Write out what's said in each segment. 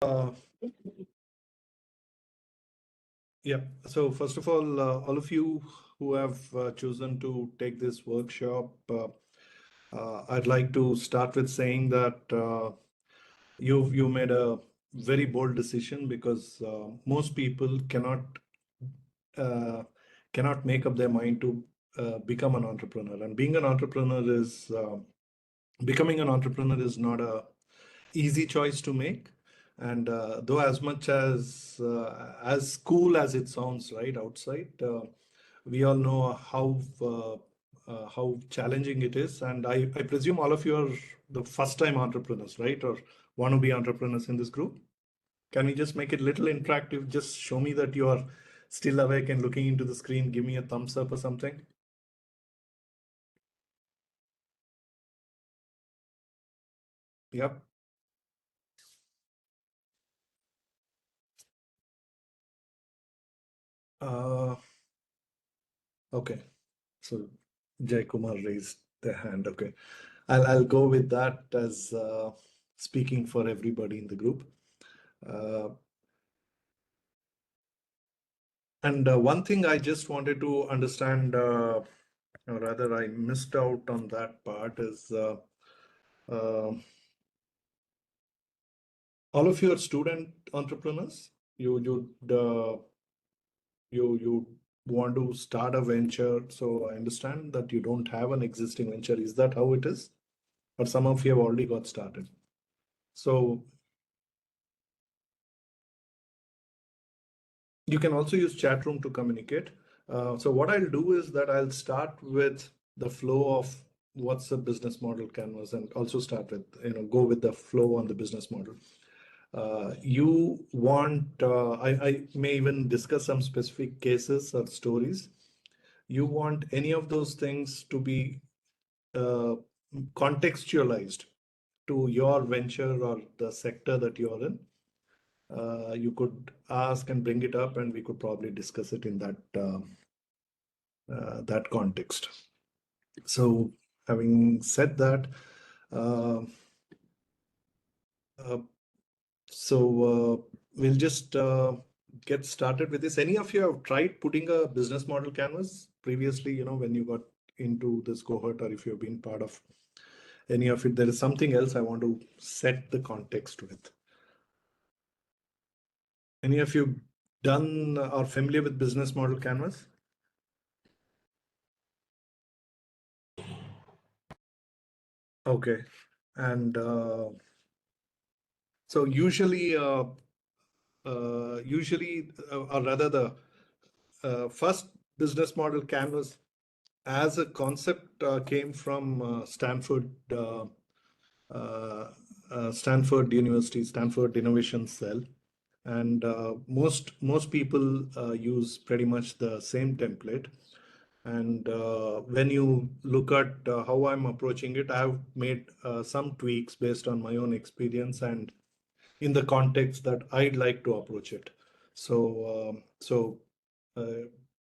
Uh, yeah. So first of all of you who have chosen to take this workshop, I'd like to start with saying that you made a very bold decision because most people uh, cannot make up their mind to become an entrepreneur. And being an entrepreneur is becoming an entrepreneur is not a easy choice to make. And though as cool as it sounds right outside, we all know how challenging it is. And I presume all of you are the first time entrepreneurs, right? Or want to be entrepreneurs in this group. Can we just make it little interactive? Just show me that you are still awake and looking into the screen. Give me a thumbs up or something. Yep. Uh, okay. So Jay Kumar raised their hand. Okay. I'll go with that as speaking for everybody in the group. Uh, and one thing I just wanted to understand, or rather, I missed out on that part, is uh, all of you are student entrepreneurs. You want to start a venture. So I understand that you don't have an existing venture. Is that how it is? Or some of you have already got started? So you can also use chat room to communicate. So what I'll do is that I'll start with the flow of what's the business model canvas, and also start with, go with the flow on the business model. I may even discuss some specific cases or stories. You want any of those things to be uh, contextualized to your venture or the sector that you're in. You could ask and bring it up, and we could probably discuss it in that context. So, having said that, uh, uh, we'll just get started with this. Any of you have tried putting a business model canvas previously? When you got into this cohort, or if you've been part of any of it, there is something else I want to set the context with. Any of you done or familiar with business model canvas? Okay. And so or rather, the first business model canvas as a concept came from Stanford University, Stanford Innovation Cell, and most people use pretty much the same template. And when you look at how I'm approaching it, I have made some tweaks based on my own experience and in the context that I'd like to approach it. So, uh,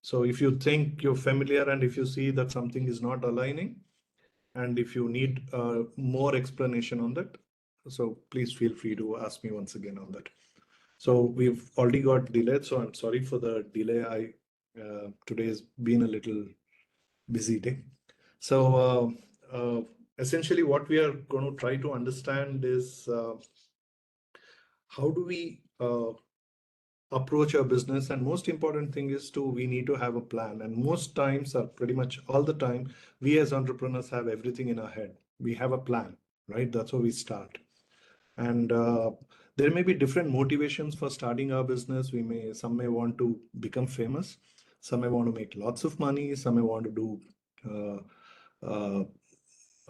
so if you think you're familiar, and if you see that something is not aligning, and if you need more explanation on that, so please feel free to ask me once again on that. So we've already got delayed, so I'm sorry for the delay. Today has been a little busy day. So essentially, what we are going to try to understand is how do we approach our business, and most important thing is we need to have a plan. And most times, or pretty much all the time, we as entrepreneurs have everything in our head. We have a plan, right? That's how we start. And there may be different motivations for starting our business. Some may want to become famous, some may want to make lots of money, some may want to do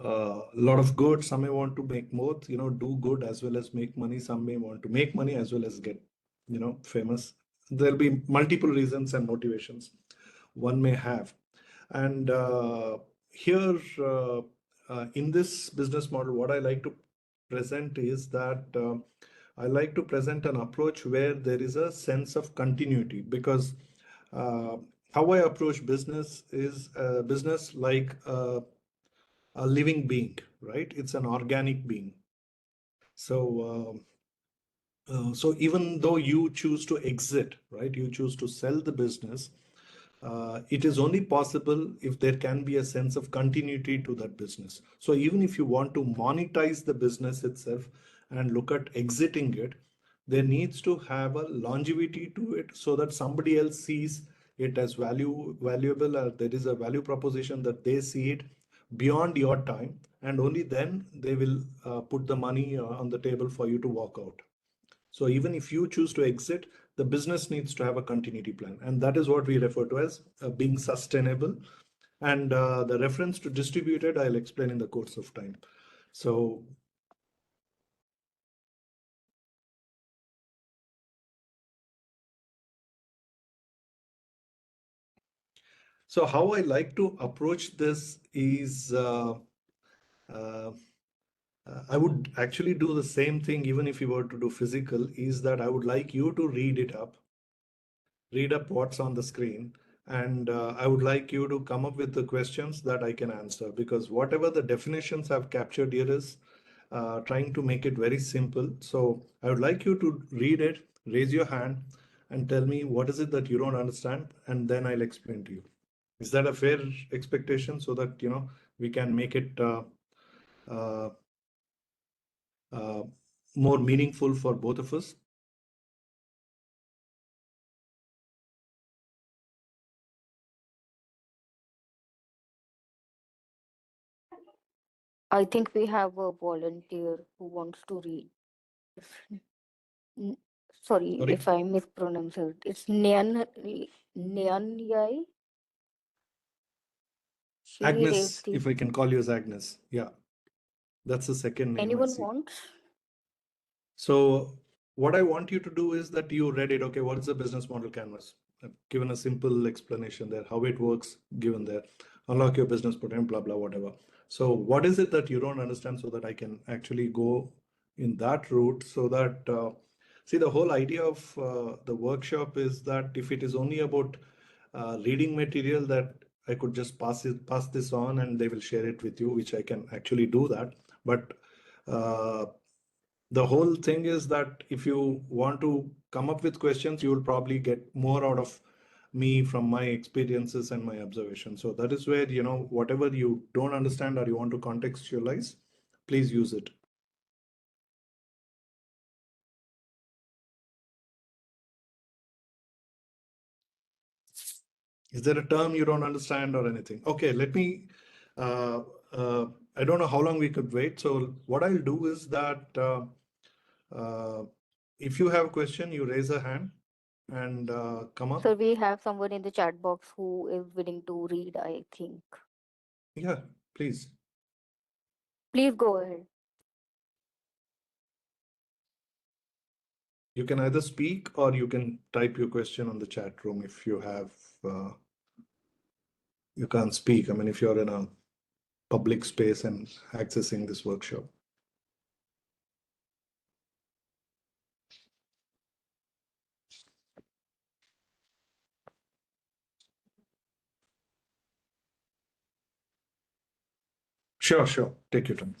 a lot of good, some may want to make both, do good as well as make money. Some may want to make money as well as get famous. There'll be multiple reasons and motivations one may have. And here in this business model, what I like to present is that I like to present an approach where there is a sense of continuity, because uh, how I approach business is business like a living being, right? It's an organic being. So So even though you choose to exit, right, you choose to sell the business, it is only possible if there can be a sense of continuity to that business. So even if you want to monetize the business itself and look at exiting it, there needs to have a longevity to it so that somebody else sees it as valuable, or there is a value proposition that they see it beyond your time, and only then they will put the money on the table for you to walk out. So even if you choose to exit, the business needs to have a continuity plan. And that is what we refer to as being sustainable. And the reference to distributed, I'll explain in the course of time. So, so how I like to approach this is uh, I would actually do the same thing even if you were to do physical, is that I would like you to read up what's on the screen. And I would like you to come up with the questions that I can answer, because whatever the definitions I've captured here is trying to make it very simple. So I would like you to read it, raise your hand, and tell me what is it that you don't understand, and then I'll explain to you. Is that a fair expectation, so that we can make it uh, uh, more meaningful for both of us? I think we have a volunteer who wants to read. N- Sorry Sorry, if I mispronounce it. It's Nyan Yai. She raised Agnes, the. if I can call you as Agnes. Yeah, that's the second name I Anyone see. wants? So what I want you to do is that you read it. Okay, what is the business model canvas? I've given a simple explanation there, how it works, given there. Unlock your business potential, blah, blah, whatever. So what is it that you don't understand, so that I can actually go in that route, so that, see, the whole idea of the workshop is that if it is only about reading material, that I could just pass this on and they will share it with you, which I can actually do that. But uh, the whole thing is that if you want to come up with questions, you will probably get more out of me from my experiences and my observations. So that is where, whatever you don't understand or you want to contextualize, please use it. Is there a term you don't understand or anything? Okay, let me, uh, uh, I don't know how long we could wait. So what I'll do is that uh, if you have a question, you raise a hand and come up. So we have someone in the chat box who is willing to read, I think. Yeah, please. Please go ahead. You can either speak or you can type your question on the chat room if you have, you can't speak. I mean, if you're in a public space and accessing this workshop. Sure, sure. Take your time.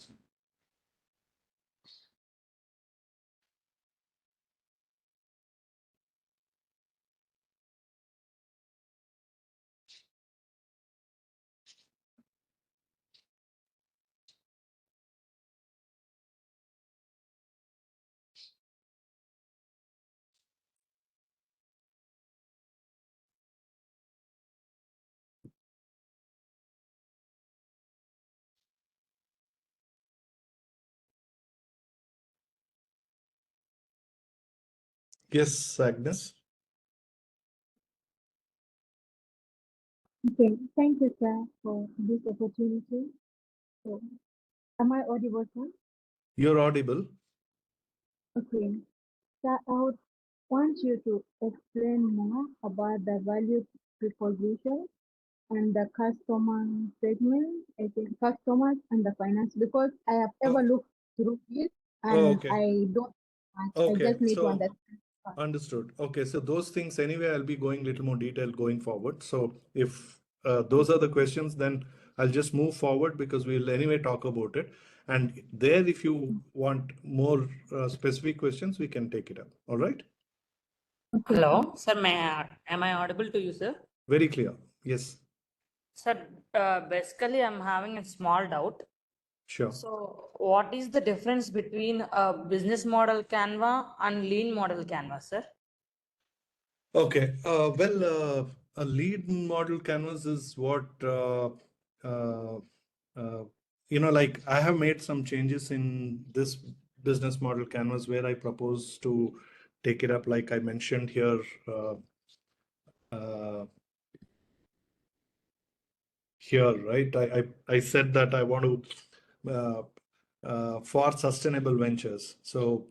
Yes, Agnes. Okay, thank you, sir, for this opportunity. So, am I audible, sir? You're audible. Okay, sir, I would want you to explain more about the value proposition and the customer segment, I think customers and the finance, because I have ever Oh, looked through it oh, and okay. I don't, I Okay. just need to So understand. understood. Okay. So those things anyway, I'll be going little more detail going forward. So if those are the questions, then I'll just move forward because we'll anyway talk about it. And there, if you want more specific questions, we can take it up. All right? Okay. Hello, sir. Am I audible to you, sir? Very clear. Yes, Sir, basically, I'm having a small doubt. sure. So, what is the difference between a business model Canva and lean model Canva, sir? Okay. A lead model canvas is what uh, uh, like I have made some changes in this business model canvas where I propose to take it up, like I mentioned here. Uh, Here, right? I said that I want to for sustainable ventures. So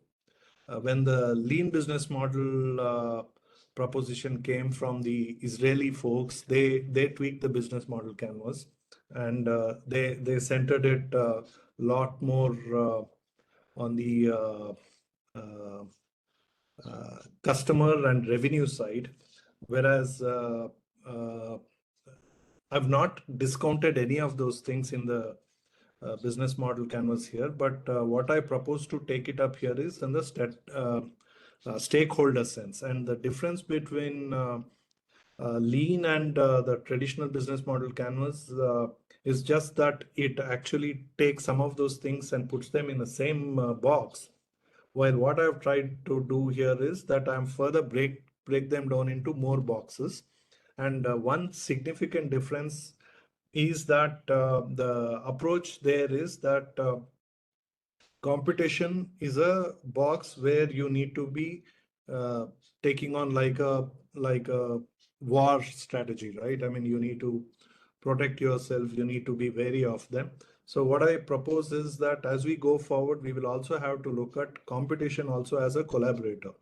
when the lean business model proposition came from the Israeli folks, they tweaked the business model canvas, and they centered it a lot more on the uh, customer and revenue side, whereas I've not discounted any of those things in the business model canvas here, but what I propose to take it up here is in the stakeholder sense, and the difference between lean and the traditional business model canvas is just that it actually takes some of those things and puts them in the same box. While what I've tried to do here is that I'm further break them down into more boxes. And one significant difference is that the approach there is that competition is a box where you need to be uh, taking on like a war strategy, right? I mean, you need to protect yourself, you need to be wary of them. So what I propose is that as we go forward, we will also have to look at competition also as a collaborator.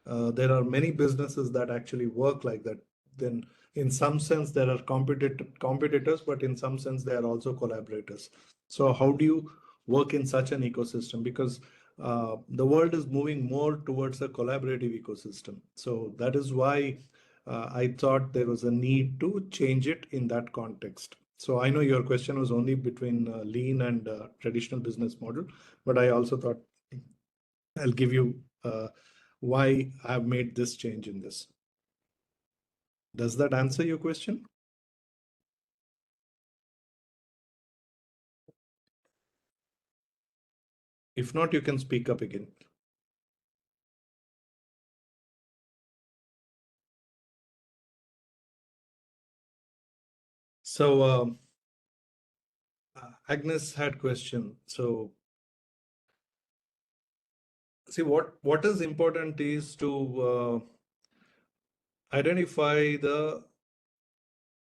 There are many businesses that actually work like that. Then, in some sense, there are competitors, but in some sense, they are also collaborators. So, how do you work in such an ecosystem? Because the world is moving more towards a collaborative ecosystem. So, that is why I thought there was a need to change it in that context. So, I know your question was only between lean and traditional business model, but I also thought I'll give you why I've made this change in this. Does that answer your question? If not, you can speak up again. So Agnes had question. So see what is important is to identify the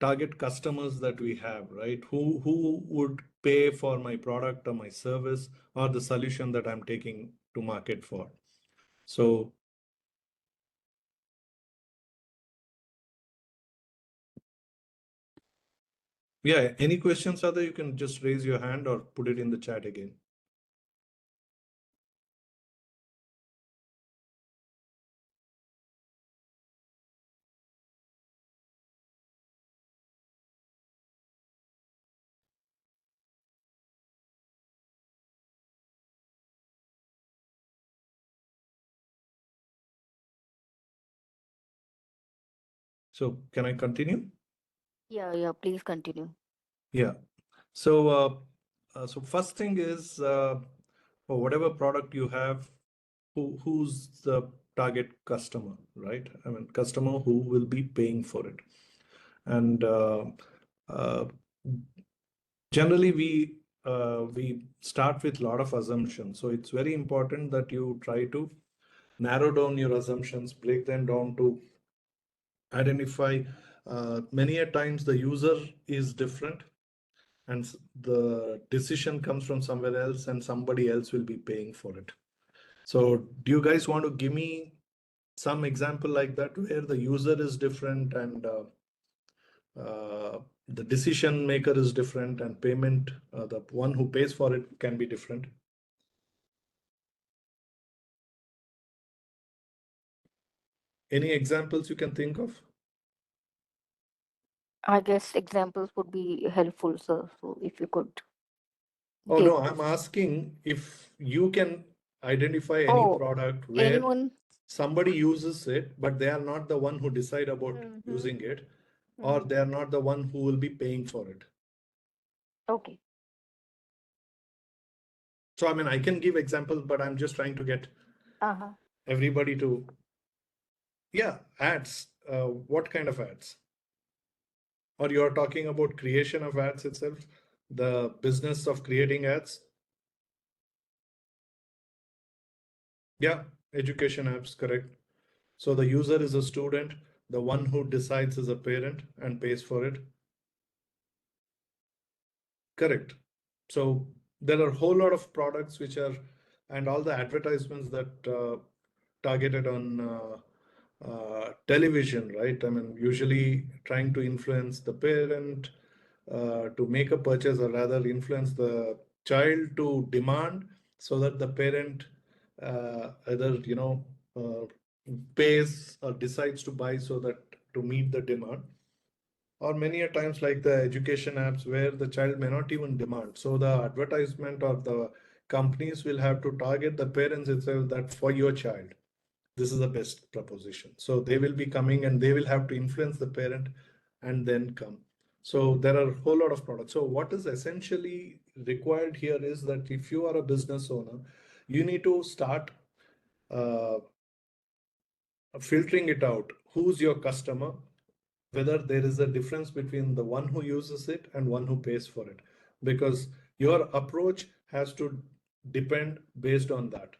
target customers that we have, right? Who would pay for my product or my service or the solution that I'm taking to market for. So yeah, any questions, other you can just raise your hand or put it in the chat again. So can I continue? Yeah, please continue. Yeah. So first thing is for whatever product you have, who's the target customer, right? I mean, customer who will be paying for it. And uh, generally we start with a lot of assumptions. So it's very important that you try to narrow down your assumptions, break them down to identify many a times the user is different and the decision comes from somewhere else and somebody else will be paying for it. So do you guys want to give me some example like that where the user is different and the decision maker is different and payment, the one who pays for it can be different? Any examples you can think of? I guess examples would be helpful, sir. So if you could. Oh get no, I'm this. asking if you can identify any Oh, product where anyone? somebody uses it, but they are not the one who decide about Mm-hmm. using it, or Mm-hmm. they are not the one who will be paying for it. Okay. So I mean, I can give examples, but I'm just trying to get Uh-huh. everybody to, yeah, ads. What kind of ads? Or you're talking about creation of ads itself, the business of creating ads? Yeah, education apps, correct. So the user is a student, the one who decides is a parent and pays for it. Correct. So there are a whole lot of products which are, and all the advertisements that targeted on television, right? I mean, usually trying to influence the parent to make a purchase, or rather influence the child to demand, so that the parent either, uh, pays or decides to buy so that to meet the demand. Or many a times like the education apps where the child may not even demand. So the advertisement or the companies will have to target the parents itself, that for your child, this is the best proposition. So they will be coming and they will have to influence the parent and then come. So there are a whole lot of products. So what is essentially required here is that if you are a business owner, you need to start uh, filtering it out. Who's your customer? Whether there is a difference between the one who uses it and one who pays for it, because your approach has to depend based on that.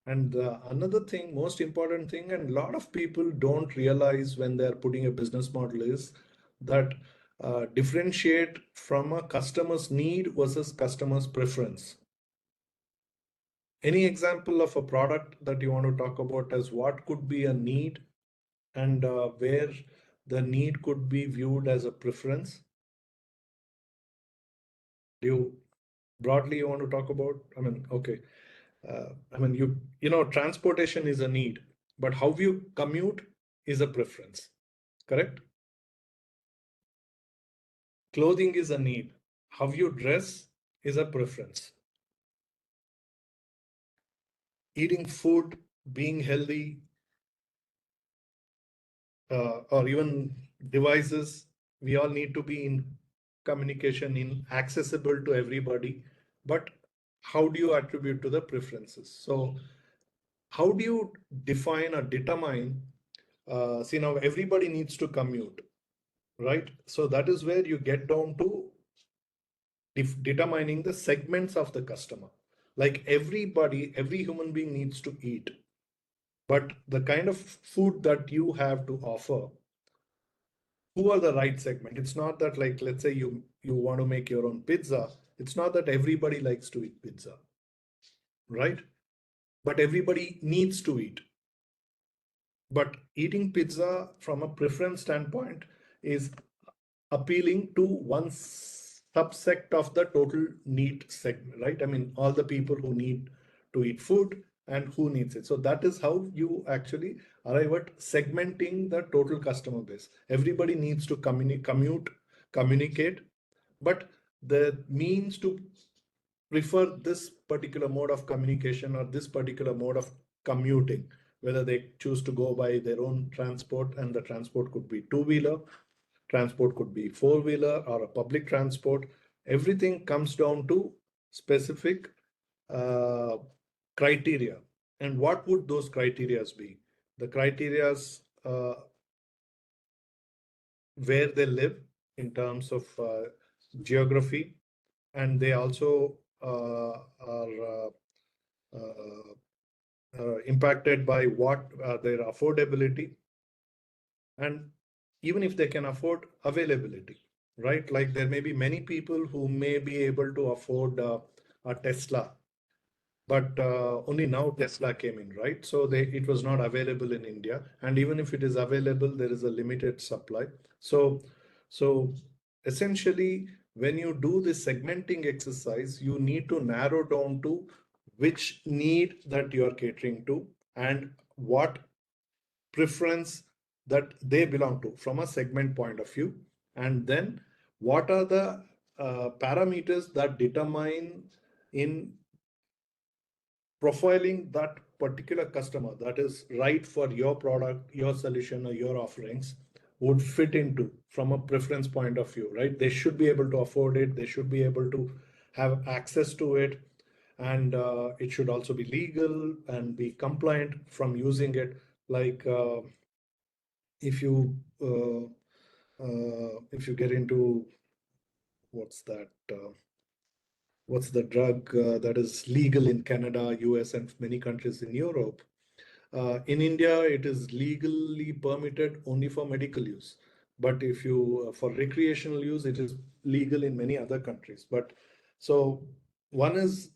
And another thing, most important thing, and a lot of people don't realize when they're putting a business model, is that differentiate from a customer's need versus customer's preference. Any example of a product that you want to talk about as what could be a need, and where the need could be viewed as a preference? Do you broadly you want to talk about? I mean, okay. I mean, transportation is a need, but how you commute is a preference, correct? Clothing is a need. How you dress is a preference. Eating food, being healthy, or even devices, we all need to be in communication, in accessible to everybody. But how do you attribute to the preferences? So how do you define or determine? See, now everybody needs to commute, right? So that is where you get down to determining the segments of the customer. Like everybody, every human being needs to eat, but the kind of food that you have to offer, who are the right segment? It's not that, like, let's say you want to make your own pizza. It's not that everybody likes to eat pizza, right? But everybody needs to eat. But eating pizza from a preference standpoint is appealing to one subsect of the total need segment, right? I mean, all the people who need to eat food and who needs it. So that is how you actually arrive at segmenting the total customer base. Everybody needs to communicate, but the means to prefer this particular mode of communication or this particular mode of commuting, whether they choose to go by their own transport, and the transport could be two-wheeler, transport could be four-wheeler or a public transport. Everything comes down to specific uh, criteria. And what would those criterias be? The criterias where they live in terms of geography, and they also are impacted by what their affordability, and even if they can afford, availability, right? Like there may be many people who may be able to afford a Tesla, but only now Tesla came in, right? So it was not available in India, and even if it is available, there is a limited supply. So essentially, when you do this segmenting exercise, you need to narrow down to which need that you are catering to, and what preference that they belong to from a segment point of view, and then what are the parameters that determine in profiling that particular customer that is right for your product, your solution, or your offerings would fit into from a preference point of view, right? They should be able to afford it, they should be able to have access to it, and it should also be legal and be compliant from using it. Like if you if you get into what's that? What's the drug that is legal in Canada, US, and many countries in Europe? In India, it is legally permitted only for medical use. But if you, for recreational use, it is legal in many other countries. But so one is,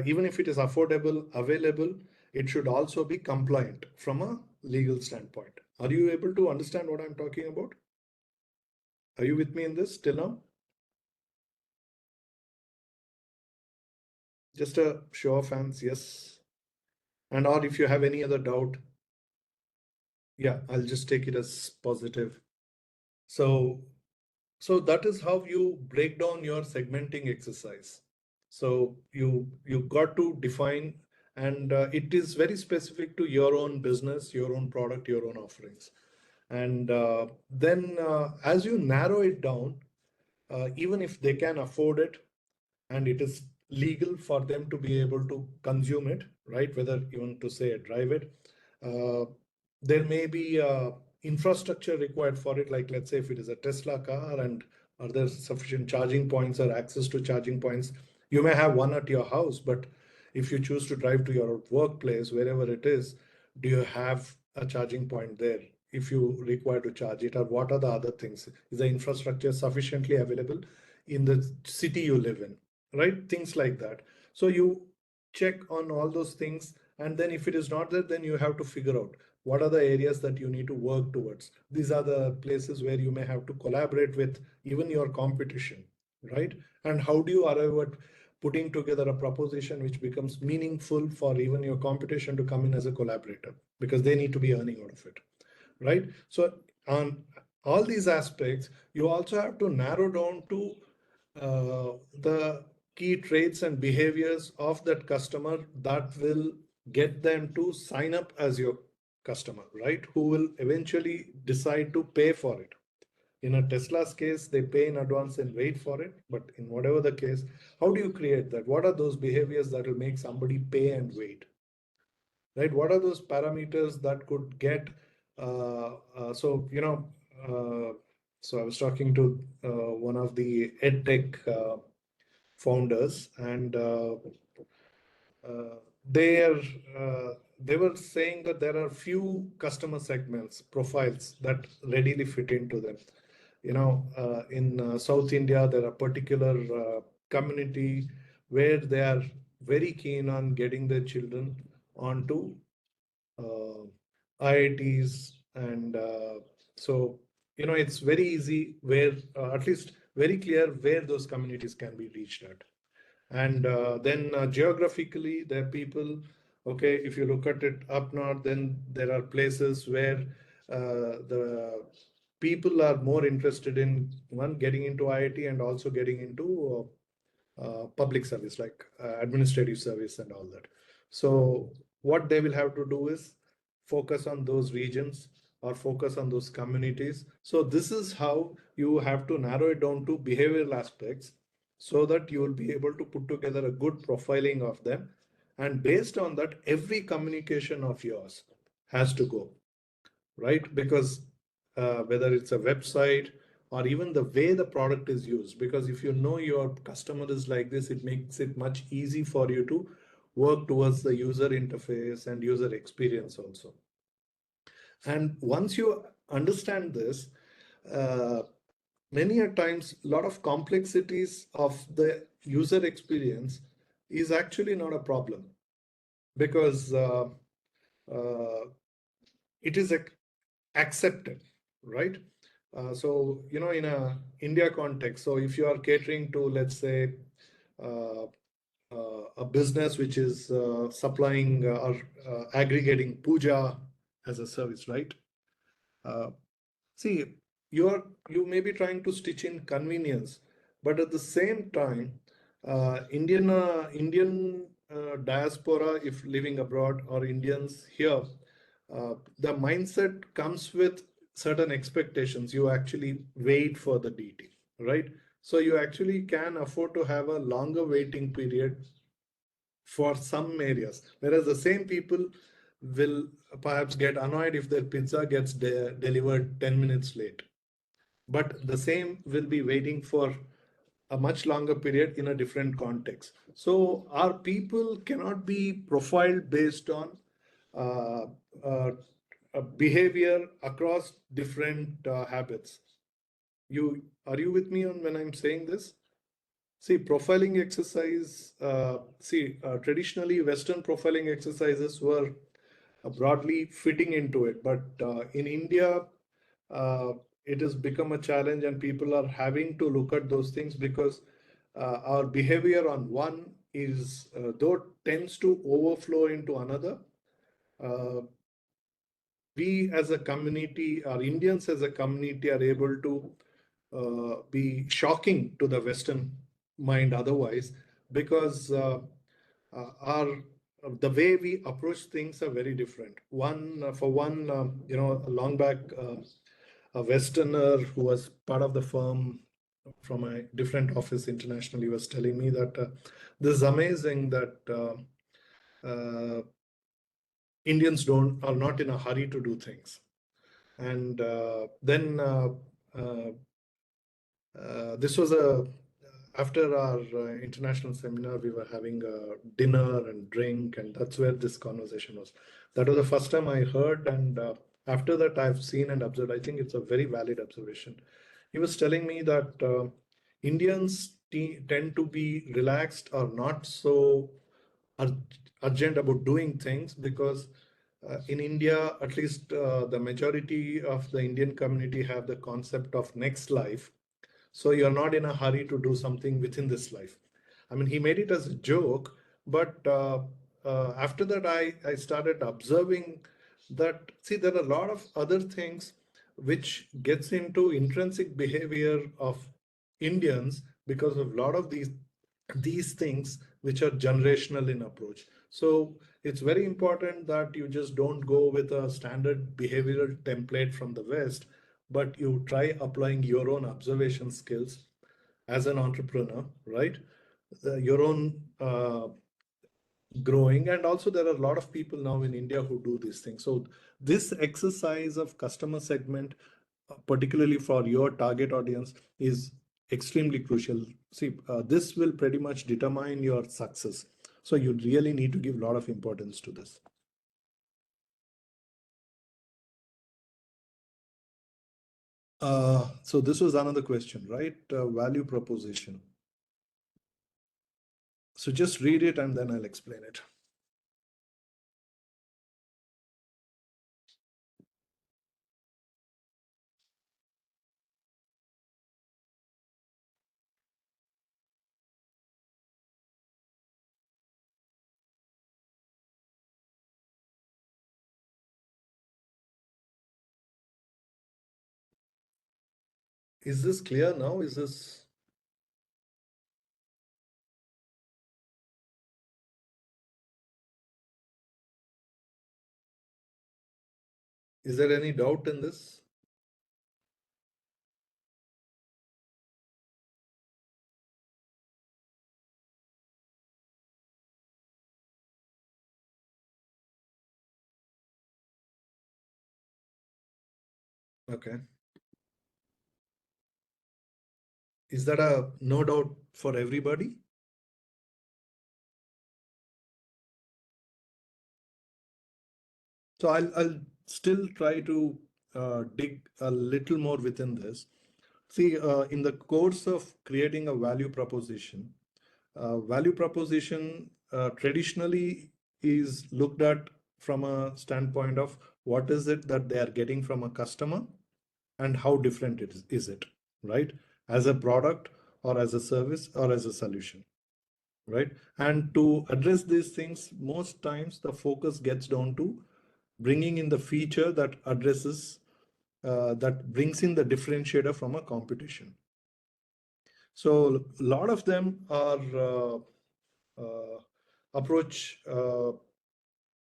even if it is affordable, available, it should also be compliant from a legal standpoint. Are you able to understand what I'm talking about? Are you with me in this till now? Just a show of hands, yes. And or if you have any other doubt, yeah, I'll just take it as positive. So, so that is how you break down your segmenting exercise. So you got to define, and it is very specific to your own business, your own product, your own offerings. And then as you narrow it down, even if they can afford it, and it is legal for them to be able to consume it, right? Whether you want to say drive it, uh, there may be infrastructure required for it. Like let's say if it is a Tesla car, and are there sufficient charging points or access to charging points? You may have one at your house, but if you choose to drive to your workplace, wherever it is, do you have a charging point there? If you require to charge it, or what are the other things? Is the infrastructure sufficiently available in the city you live in? Right? Things like that. So you check on all those things. And then if it is not there, then you have to figure out what are the areas that you need to work towards. These are the places where you may have to collaborate with even your competition, right? And how do you arrive at putting together a proposition which becomes meaningful for even your competition to come in as a collaborator, because they need to be earning out of it, right? So on all these aspects, you also have to narrow down to the key traits and behaviors of that customer that will get them to sign up as your customer, right? Who will eventually decide to pay for it. In a Tesla's case, they pay in advance and wait for it. But in whatever the case, how do you create that? What are those behaviors that will make somebody pay and wait? Right? What are those parameters that could get? So, so I was talking to one of the edtech founders, and uh, they are they were saying that there are few customer segments profiles that readily fit into them. In South India, there are particular community where they are very keen on getting their children onto uh, IITs, and so it's very easy where at least very clear where those communities can be reached at. And then geographically, there are people, okay, if you look at it up north, then there are places where the people are more interested in one getting into IIT and also getting into public service, like administrative service and all that. So what they will have to do is focus on those regions or focus on those communities. So this is how you have to narrow it down to behavioral aspects, so that you will be able to put together a good profiling of them. And based on that, every communication of yours has to go right, because whether it's a website or even the way the product is used, because if you know your customer is like this, it makes it much easy for you to work towards the user interface and user experience also. And once you understand this, uh, many a times a lot of complexities of the user experience is actually not a problem, because uh, it is accepted, right? So in a India context, so if you are catering to, let's say, uh, a business which is supplying or aggregating puja as a service, right? Uh, See, you may be trying to stitch in convenience, but at the same time, Indian diaspora, if living abroad, or Indians here, the mindset comes with certain expectations. You actually wait for the DT, right? So you actually can afford to have a longer waiting period for some areas, whereas the same people will perhaps get annoyed if their pizza gets delivered 10 minutes late, but the same will be waiting for a much longer period in a different context. So our people cannot be profiled based on uh, uh, behavior across different habits. You are you with me on when I'm saying this? See, profiling exercise, traditionally Western profiling exercises were broadly fitting into it, but in India, uh, it has become a challenge and people are having to look at those things because our behavior on one is, though tends to overflow into another. Uh, we as a community, our Indians as a community, are able to be shocking to the Western mind otherwise, because our the way we approach things are very different. For one, long back, a Westerner who was part of the firm from a different office internationally was telling me that this is amazing that Indians don't are not in a hurry to do things. And then this was a after our international seminar, we were having a dinner and drink, and that's where this conversation was. That was the first time I heard, and after that, I've seen and observed. I think it's a very valid observation. He was telling me that Indians tend to be relaxed or not so ur- urgent about doing things because in India, at least the majority of the Indian community have the concept of next life. So you're not in a hurry to do something within this life. I mean, he made it as a joke, but after that, I started observing that, see, there are a lot of other things which gets into intrinsic behavior of Indians because of a lot of these things which are generational in approach. So it's very important that you just don't go with a standard behavioral template from the West, but you try applying your own observation skills as an entrepreneur, right? Your own growing. And also, there are a lot of people now in India who do these things. So, this exercise of customer segment, particularly for your target audience, is extremely crucial. See, this will pretty much determine your success. So, you really need to give a lot of importance to this. So this was another question, right? Value proposition. So just read it and then I'll explain it. Is this clear now? Is there any doubt in this? Okay. Is that a no doubt for everybody? So I'll still try to dig a little more within this. See, in the course of creating a value proposition traditionally is looked at from a standpoint of what is it that they are getting from a customer and how different is it, right? As a product or as a service or as a solution, right? And to address these things, most times the focus gets down to bringing in the feature that addresses that brings in the differentiator from a competition. So a lot of them are approach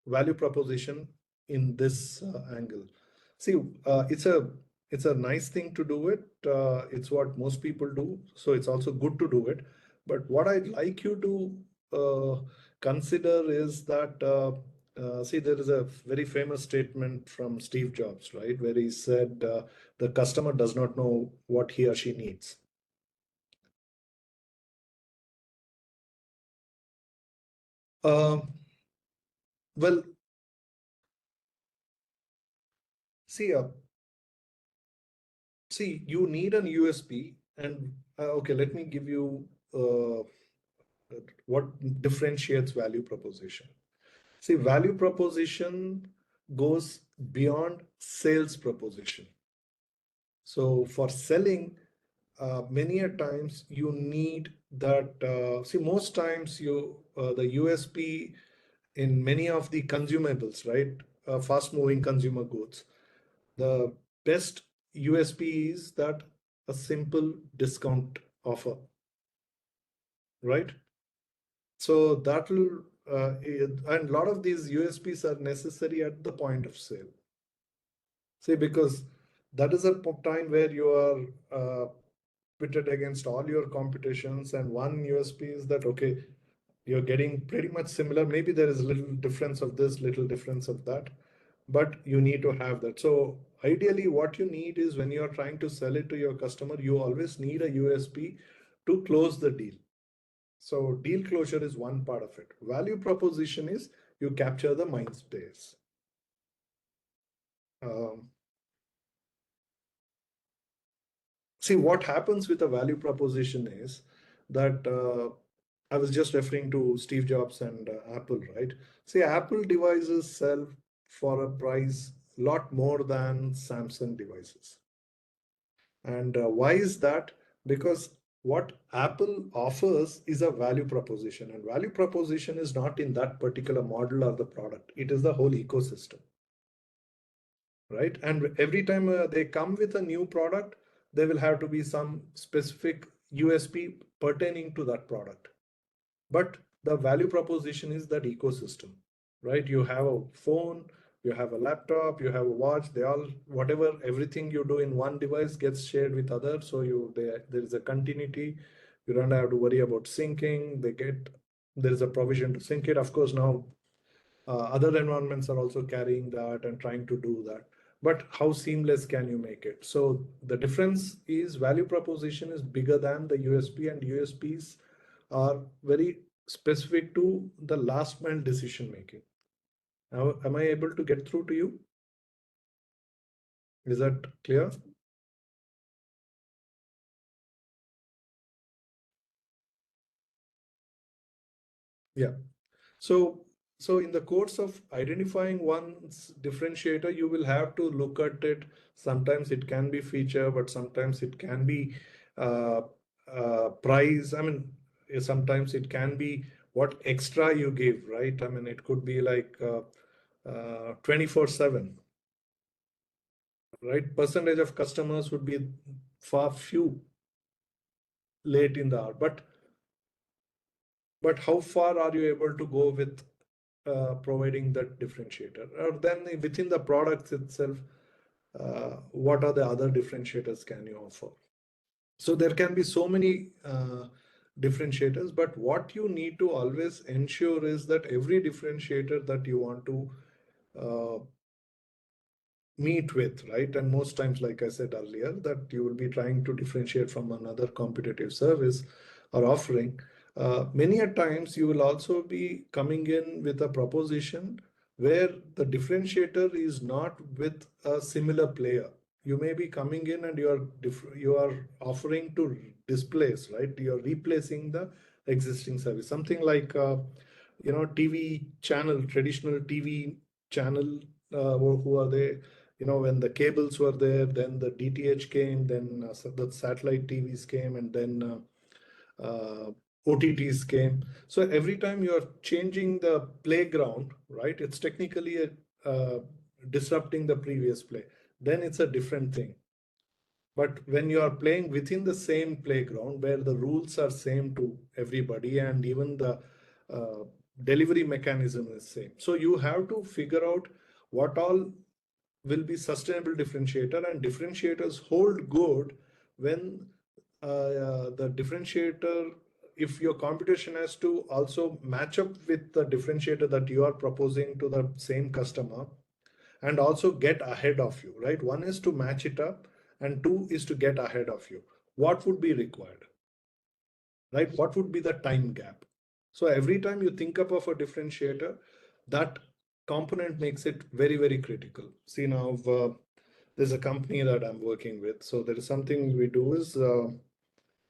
value proposition in this angle. See, it's a nice thing to do it. It's what most people do, so it's also good to do it. But what I'd like you to consider is that see, there is a very famous statement from Steve Jobs, right, where he said, "The customer does not know what he or she needs." Uh, well, see, you need an USP, and okay, let me give you what differentiates value proposition. See, value proposition goes beyond sales proposition. So for selling, many a times you need that. See, most times the USP in many of the consumables, right? Fast-moving consumer goods. The best USP is that a simple discount offer, right? So that will, and a lot of these USPs are necessary at the point of sale. See, because that is a time where you are pitted against all your competitions, and one USP is that, okay, you're getting pretty much similar. Maybe there is a little difference of this, little difference of that, but you need to have that. So ideally, what you need is when you're trying to sell it to your customer, you always need a USP to close the deal. So deal closure is one part of it. Value proposition is you capture the mind space. Um, See, what happens with a value proposition is that I was just referring to Steve Jobs and Apple, right? See, Apple devices sell for a price lot more than Samsung devices. And why is that? Because what Apple offers is a value proposition, and value proposition is not in that particular model or the product, it is the whole ecosystem, right? And every time they come with a new product, there will have to be some specific USP pertaining to that product. But the value proposition is that ecosystem, right? You have a phone, you have a laptop, you have a watch, they all, whatever, everything you do in one device gets shared with others. So there is a continuity. You don't have to worry about syncing. There is a provision to sync it. Of course, now other environments are also carrying that and trying to do that. But how seamless can you make it? So the difference is value proposition is bigger than the USP, and USPs are very specific to the last mile decision making. Now, am I able to get through to you? Is that clear? Yeah. So in the course of identifying one's differentiator, you will have to look at it. Sometimes it can be feature, but sometimes it can be uh, price. I mean, sometimes it can be what extra you give, right? I mean, it could be like 24/7, right? Percentage of customers would be far few late in the hour, but how far are you able to go with providing that differentiator? Or then within the products itself, what are the other differentiators can you offer? So there can be so many differentiators, but what you need to always ensure is that every differentiator that you want to uh, meet with, right? And most times, like I said earlier, that you will be trying to differentiate from another competitive service or offering. Many a times you will also be coming in with a proposition where the differentiator is not with a similar player. You may be coming in and you are offering to displace, right? You're replacing the existing service. Something like TV channel, traditional TV channel, who are they? When the cables were there, then the DTH came, then so the satellite TVs came, and then OTTs came. So every time you are changing the playground, right, it's technically disrupting the previous play. Then it's a different thing. But when you are playing within the same playground where the rules are same to everybody and even the uh, delivery mechanism is same, so you have to figure out what all will be sustainable differentiator, and differentiators hold good when the differentiator, if your competition has to also match up with the differentiator that you are proposing to the same customer and also get ahead of you, right? One is to match it up and two is to get ahead of you. What would be required, right? What would be the time gap? So every time you think up of a differentiator, that component makes it very, very critical. See now, there's a company that I'm working with. So there is something we do is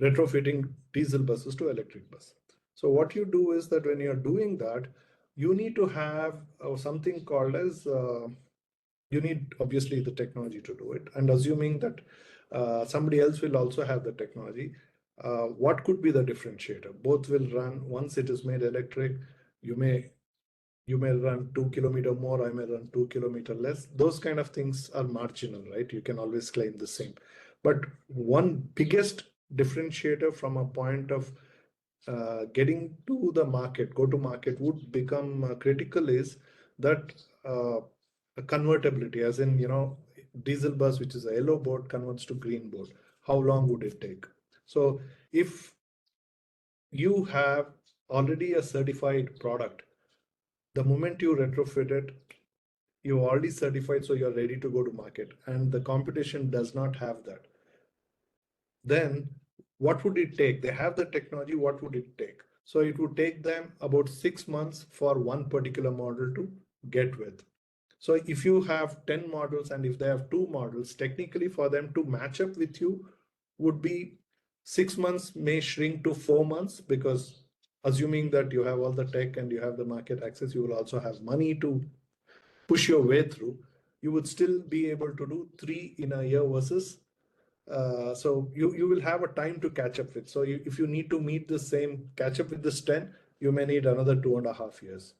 retrofitting diesel buses to electric bus. So what you do is that when you're doing that, you need to have something called as you need obviously the technology to do it, and assuming that somebody else will also have the technology, what could be the differentiator? Both will run. Once it is made electric, you may you may run 2 kilometer more, I may run 2 kilometer less. Those kind of things are marginal, right? You can always claim the same. But one biggest differentiator from a point of getting to the market, go to market would become critical is that convertibility, as in, diesel bus, which is a yellow board, converts to green board. How long would it take? So if you have already a certified product, the moment you retrofit it, you already certified, so you're ready to go to market, and the competition does not have that. Then what would it take? They have the technology, what would it take? So it would take them about 6 months for one particular model to get with. So if you have 10 models and if they have two models, technically for them to match up with you would be 6 months may shrink to 4 months, because assuming that you have all the tech and you have the market access, you will also have money to push your way through. You would still be able to do three in a year versus so you will have a time to catch up with. So if you need to meet the same, catch up with this 10, you may need another 2.5 years.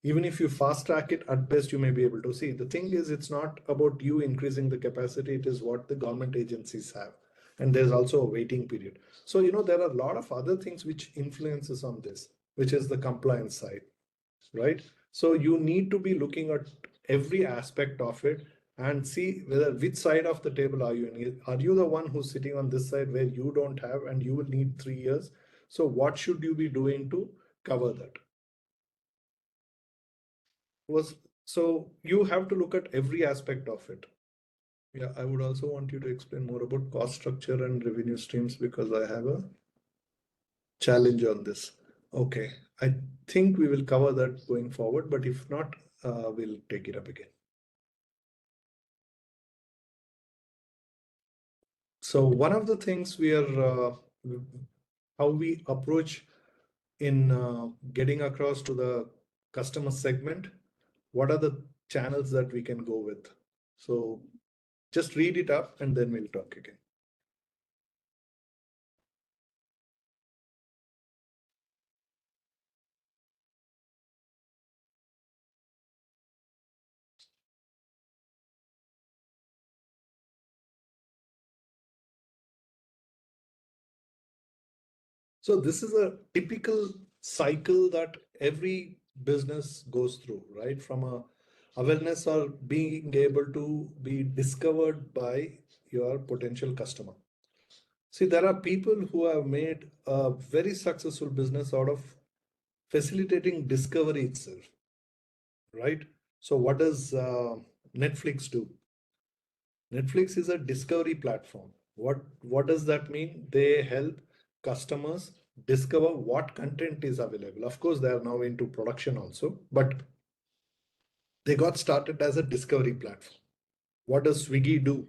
Even if you fast track it, at best you may be able to see. The thing is, it's not about you increasing the capacity, it is what the government agencies have. And there's also a waiting period. So, there are a lot of other things which influences on this, which is the compliance side, right? So you need to be looking at every aspect of it and see whether which side of the table are you in. Are you the one who's sitting on this side where you don't have and you will need 3 years? So what should you be doing to cover that? So you have to look at every aspect of it. Yeah, I would also want you to explain more about cost structure and revenue streams, because I have a challenge on this. Okay, I think we will cover that going forward, but if not, we'll take it up again. So one of the things we are how we approach in getting across to the customer segment, what are the channels that we can go with? So just read it up and then we'll talk again. So this is a typical cycle that every business goes through, right? From a awareness or being able to be discovered by your potential customer. See, there are people who have made a very successful business out of facilitating discovery itself, right? So what does Netflix do? Netflix is a discovery platform. What does that mean? They help customers discover what content is available. Of course, they are now into production also, but they got started as a discovery platform. What does Swiggy do?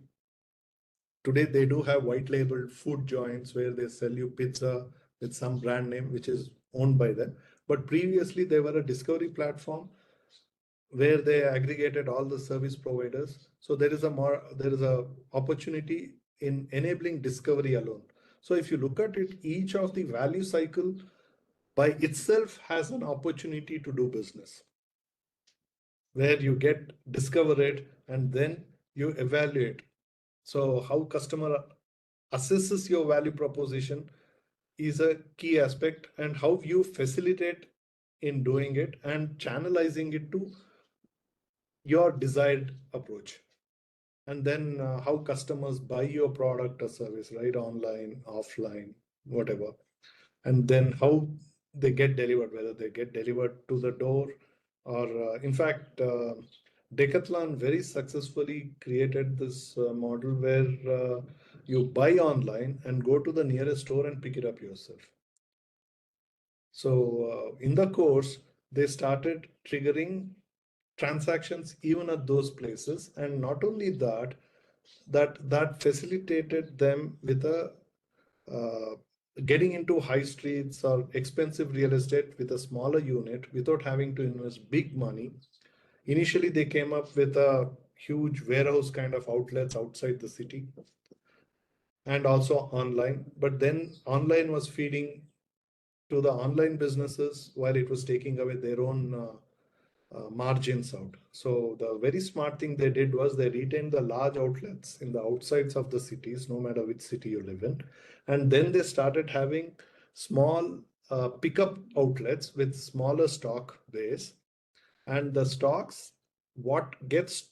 Today they do have white labeled food joints where they sell you pizza with some brand name which is owned by them. But previously they were a discovery platform where they aggregated all the service providers. So there is a opportunity in enabling discovery alone. So if you look at it, each of the value cycle by itself has an opportunity to do business, where you get discover it and then you evaluate So how customer assesses your value proposition is a key aspect, and how you facilitate in doing it and channelizing it to your desired approach. And then how customers buy your product or service, right? Online, offline, whatever. And then how they get delivered, whether they get delivered to the door or, in fact, Decathlon very successfully created this model where you buy online and go to the nearest store and pick it up yourself. So in the course, they started triggering transactions even at those places, and not only that, that facilitated them with a getting into high streets or expensive real estate with a smaller unit without having to invest big money. Initially, they came up with a huge warehouse kind of outlets outside the city and also online. But then online was feeding to the online businesses while it was taking away their own margins out. So the very smart thing they did was they retained the large outlets in the outsides of the cities, no matter which city you live in. And then they started having small pickup outlets with smaller stock base. And the stocks, what gets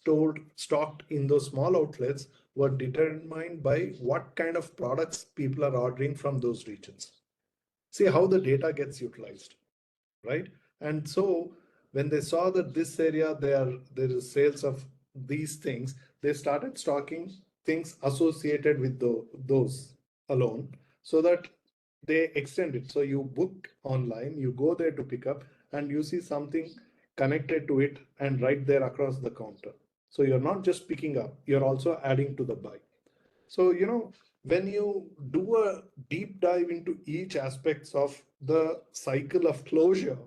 stocked in those small outlets were determined by what kind of products people are ordering from those regions. See how the data gets utilized, right? And so when they saw that this area there is sales of these things, they started stocking things associated with those alone, so that they extend it. So you book online, you go there to pick up, and you see something connected to it and right there across the counter. So you're not just picking up, you're also adding to the buy. So, when you do a deep dive into each aspects of the cycle of closure,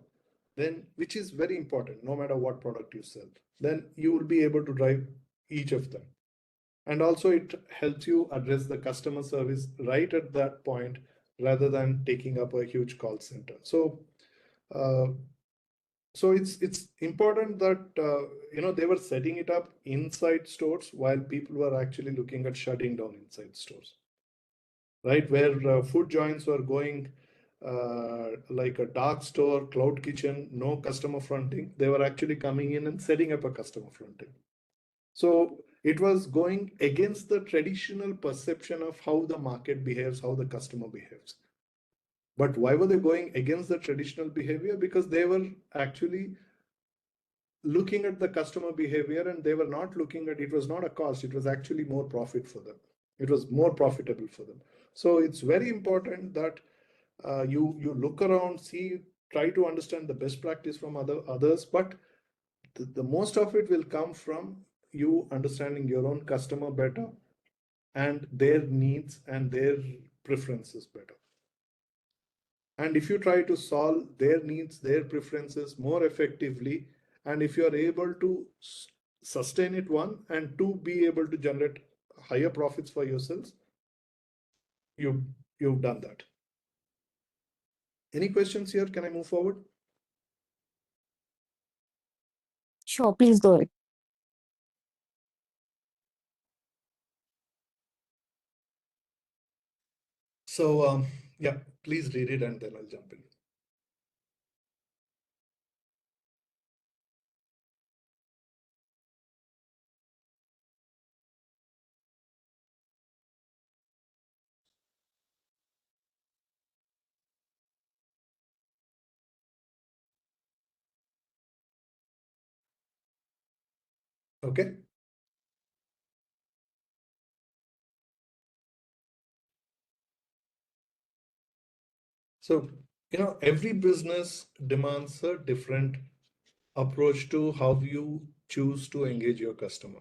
then which is very important, no matter what product you sell, then you will be able to drive each of them. And also it helps you address the customer service right at that point rather than taking up a huge call center. Uh, so it's important that they were setting it up inside stores while people were actually looking at shutting down inside stores, right? Where food joints were going like a dark store, cloud kitchen, no customer fronting. They were actually coming in and setting up a customer fronting. So it was going against the traditional perception of how the market behaves, how the customer behaves. But why were they going against the traditional behavior? Because they were actually looking at the customer behavior, and they were not looking at, it was not a cost, it was actually more profit for them. It was more profitable for them. So it's very important that you look around, see, try to understand the best practice from others, but the most of it will come from you understanding your own customer better and their needs and their preferences better. And if you try to solve their needs, their preferences more effectively, and if you are able to sustain it, one, and two, be able to generate higher profits for yourselves, you've done that. Any questions here? Can I move forward? Sure, please go ahead. So yeah, please read it and then I'll jump in. Okay. So, every business demands a different approach to how you choose to engage your customer.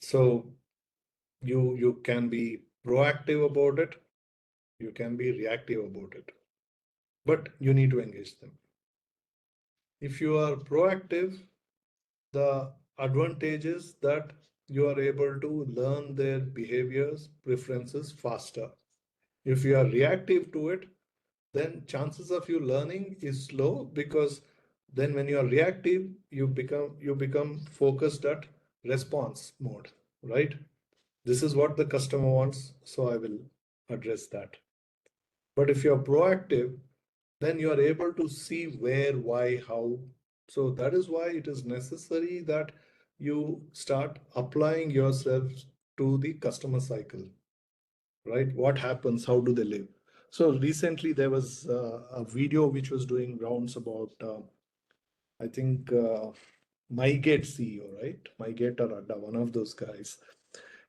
So you can be proactive about it, you can be reactive about it, but you need to engage them. If you are proactive, the advantage is that you are able to learn their behaviors, preferences faster. If you are reactive to it, then chances of you learning is slow, because then when you are reactive, you become focused at response mode. right? This is what the customer wants, so I will address that. But if you're proactive, then you are able to see where, why, how. So that is why it is necessary that you start applying yourself to the customer cycle, right? What happens? How do they live? So recently there was a video which was doing rounds about, I think, MyGate CEO, right? MyGate or Adda, one of those guys.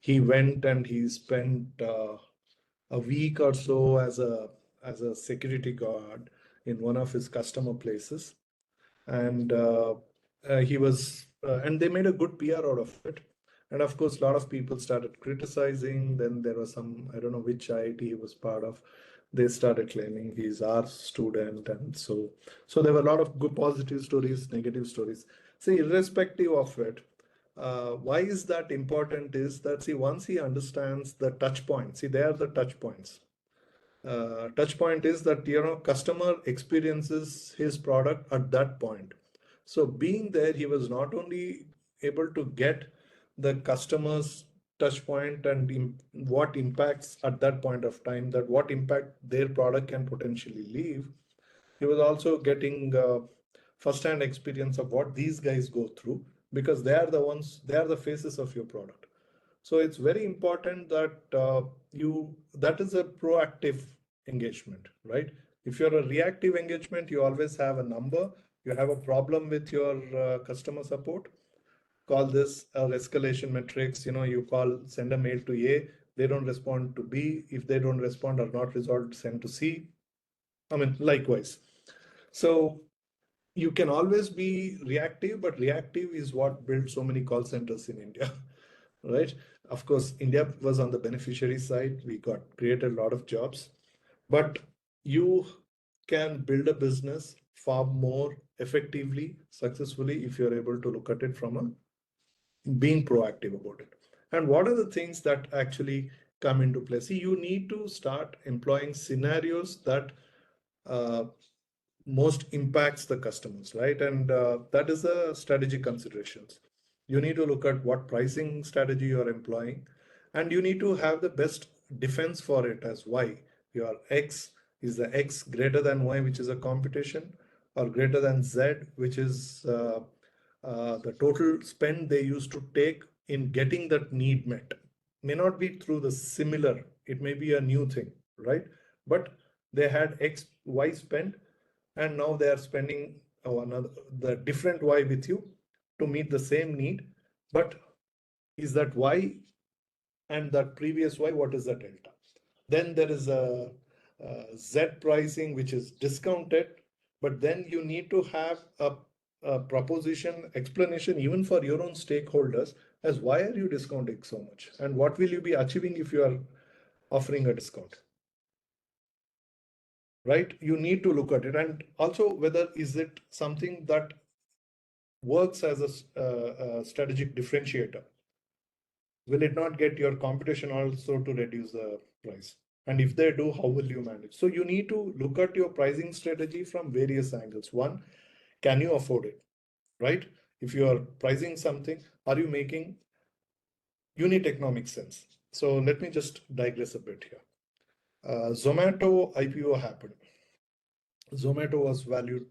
He went and he spent a week or so as a security guard in one of his customer places, and he was and they made a good PR out of it. And of course, a lot of people started criticizing. Then there was some, I don't know which IIT he was part of. They started claiming he's our student, and so there were a lot of good positive stories, negative stories. See, irrespective of it, why is that important? Is that, see, once he understands the touch points, see, they are the touch points. Touch point is that, customer experiences his product at that point. So being there, he was not only able to get the customer's touch point and what impacts at that point of time, that what impact their product can potentially leave. He was also getting first-hand experience of what these guys go through, because they are the ones, they are the faces of your product. So it's very important that that is a proactive engagement, right? If you're a reactive engagement, you always have a number. You have a problem with your customer support, call this escalation metrics. You send a mail to A, they don't respond to B. If they don't respond or not resolved, send to C. I mean, likewise. So you can always be reactive, but reactive is what built so many call centers in India, right? Of course, India was on the beneficiary side. We created a lot of jobs, but you can build a business far more effectively, successfully, if you're able to look at it from being proactive about it. And what are the things that actually come into play? See, you need to start employing scenarios that uh, most impacts the customers, right? And that is a strategic considerations. You need to look at what pricing strategy you're employing, and you need to have the best defense for it as Y. Your X, is the X greater than Y, which is a competition, or greater than Z, which is the total spend they used to take in getting that need met. May not be through the similar, it may be a new thing, right? But they had X, Y spend, and now they are spending the different Y with you to meet the same need. But is that Y and that previous Y, what is the delta? Then there is a Z pricing, which is discounted, but then you need to have a proposition explanation even for your own stakeholders as why are you discounting so much, and what will you be achieving if you are offering a discount, right? You need to look at it, and also whether is it something that works as a strategic differentiator. Will it not get your competition also to reduce the price? And if they do, how will you manage? So you need to look at your pricing strategy from various angles. One, can you afford it, right? If you are pricing something, are you making unit economic sense? So let me just digress a bit here. Zomato IPO happened. Zomato was valued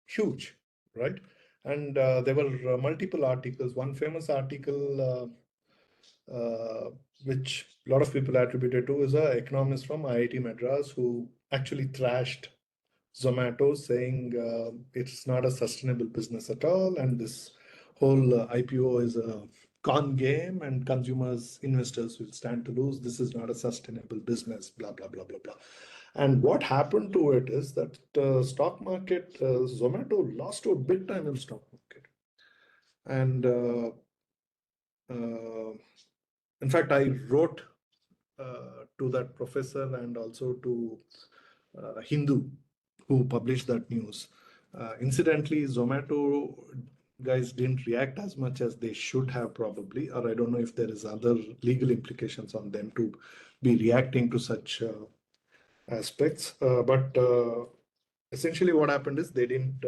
huge, right? And there were multiple articles. One famous article which a lot of people attributed to is an economist from IIT Madras who actually thrashed Zomato, saying it's not a sustainable business at all, and this whole IPO is a con game, and consumers, investors will stand to lose. This is not a sustainable business, blah, blah, blah, blah, blah. And what happened to it is that stock market, Zomato lost out big time in stock market. And in fact, I wrote to that professor and also to Hindu who published that news. Incidentally, Zomato guys didn't react as much as they should have probably, or I don't know if there is other legal implications on them to be reacting to such aspects. But essentially what happened is they didn't,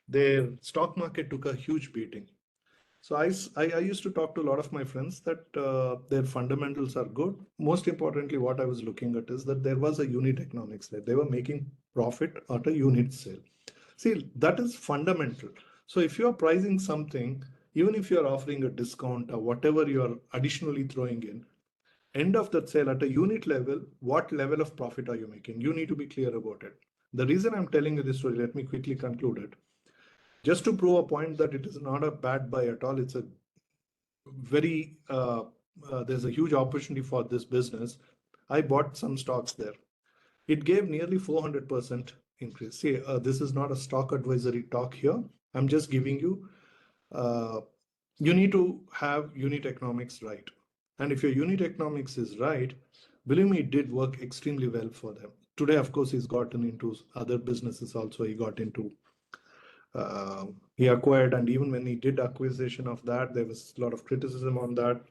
their stock market took a huge beating. So I used to talk to a lot of my friends that their fundamentals are good. Most importantly, what I was looking at is that there was a unit economics there. They were making profit at a unit sale. See, that is fundamental. So if you are pricing something, even if you are offering a discount or whatever you are additionally throwing in, end of that sale at a unit level, what level of profit are you making? You need to be clear about it. The reason I'm telling you this story, let me quickly conclude it. Just to prove a point that it is not a bad buy at all, it's a very, there's a huge opportunity for this business. I bought some stocks there. It gave nearly 400% increase. See, this is not a stock advisory talk here. I'm just giving you, you need to have unit economics right. And if your unit economics is right, believe me, it did work extremely well for them. Today, of course, he's gotten into other businesses also. He got into, he acquired, and even when he did acquisition of that, there was a lot of criticism on that.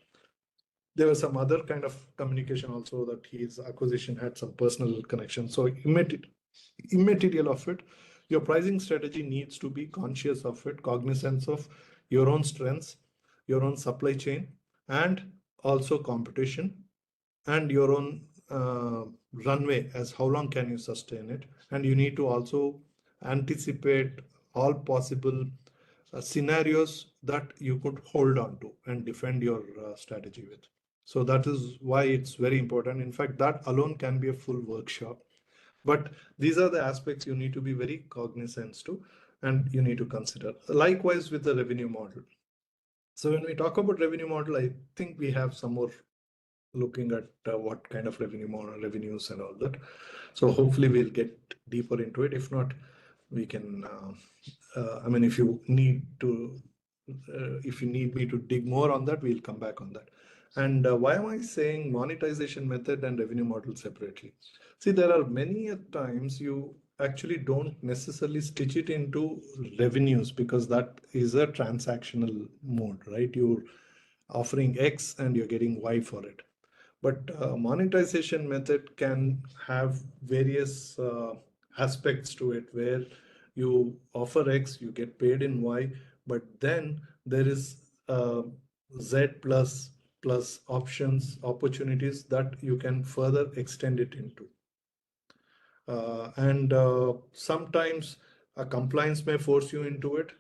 There was some other kind of communication also that his acquisition had some personal connection. So immaterial of it, your pricing strategy needs to be conscious of it, cognizance of your own strengths, your own supply chain, and also competition, and your own runway as how long can you sustain it. And you need to also anticipate all possible scenarios that you could hold on to and defend your strategy with. So that is why it's very important. In fact, that alone can be a full workshop. But these are the aspects you need to be very cognizant to, and you need to consider. Likewise with the revenue model. So when we talk about revenue model, I think we have some more looking at what kind of revenue model, revenues and all that. So hopefully we'll get deeper into it. If not, we can, I mean, if you need me to dig more on that, we'll come back on that. And why am I saying monetization method and revenue model separately? See, there are many times you actually don't necessarily stitch it into revenues because that is a transactional mode, right? You're offering X and you're getting Y for it. But monetization method can have various aspects to it where you offer X, you get paid in Y, but then there is Z plus options, opportunities that you can further extend it into. And sometimes a compliance may force you into it.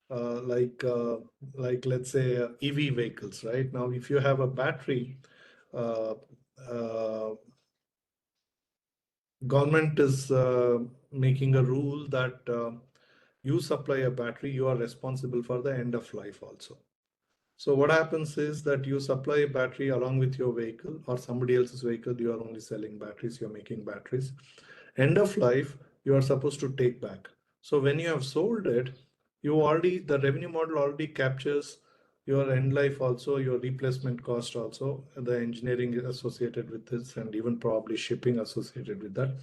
Like let's say EV vehicles, right? Now, if you have a battery, uh, government is making a rule that you supply a battery, you are responsible for the end of life also. So what happens is that you supply a battery along with your vehicle or somebody else's vehicle, you are only selling batteries, you're making batteries. End of life, you are supposed to take back. So when you have sold it, the revenue model already captures your end life also, your replacement cost also, the engineering associated with this, and even probably shipping associated with that.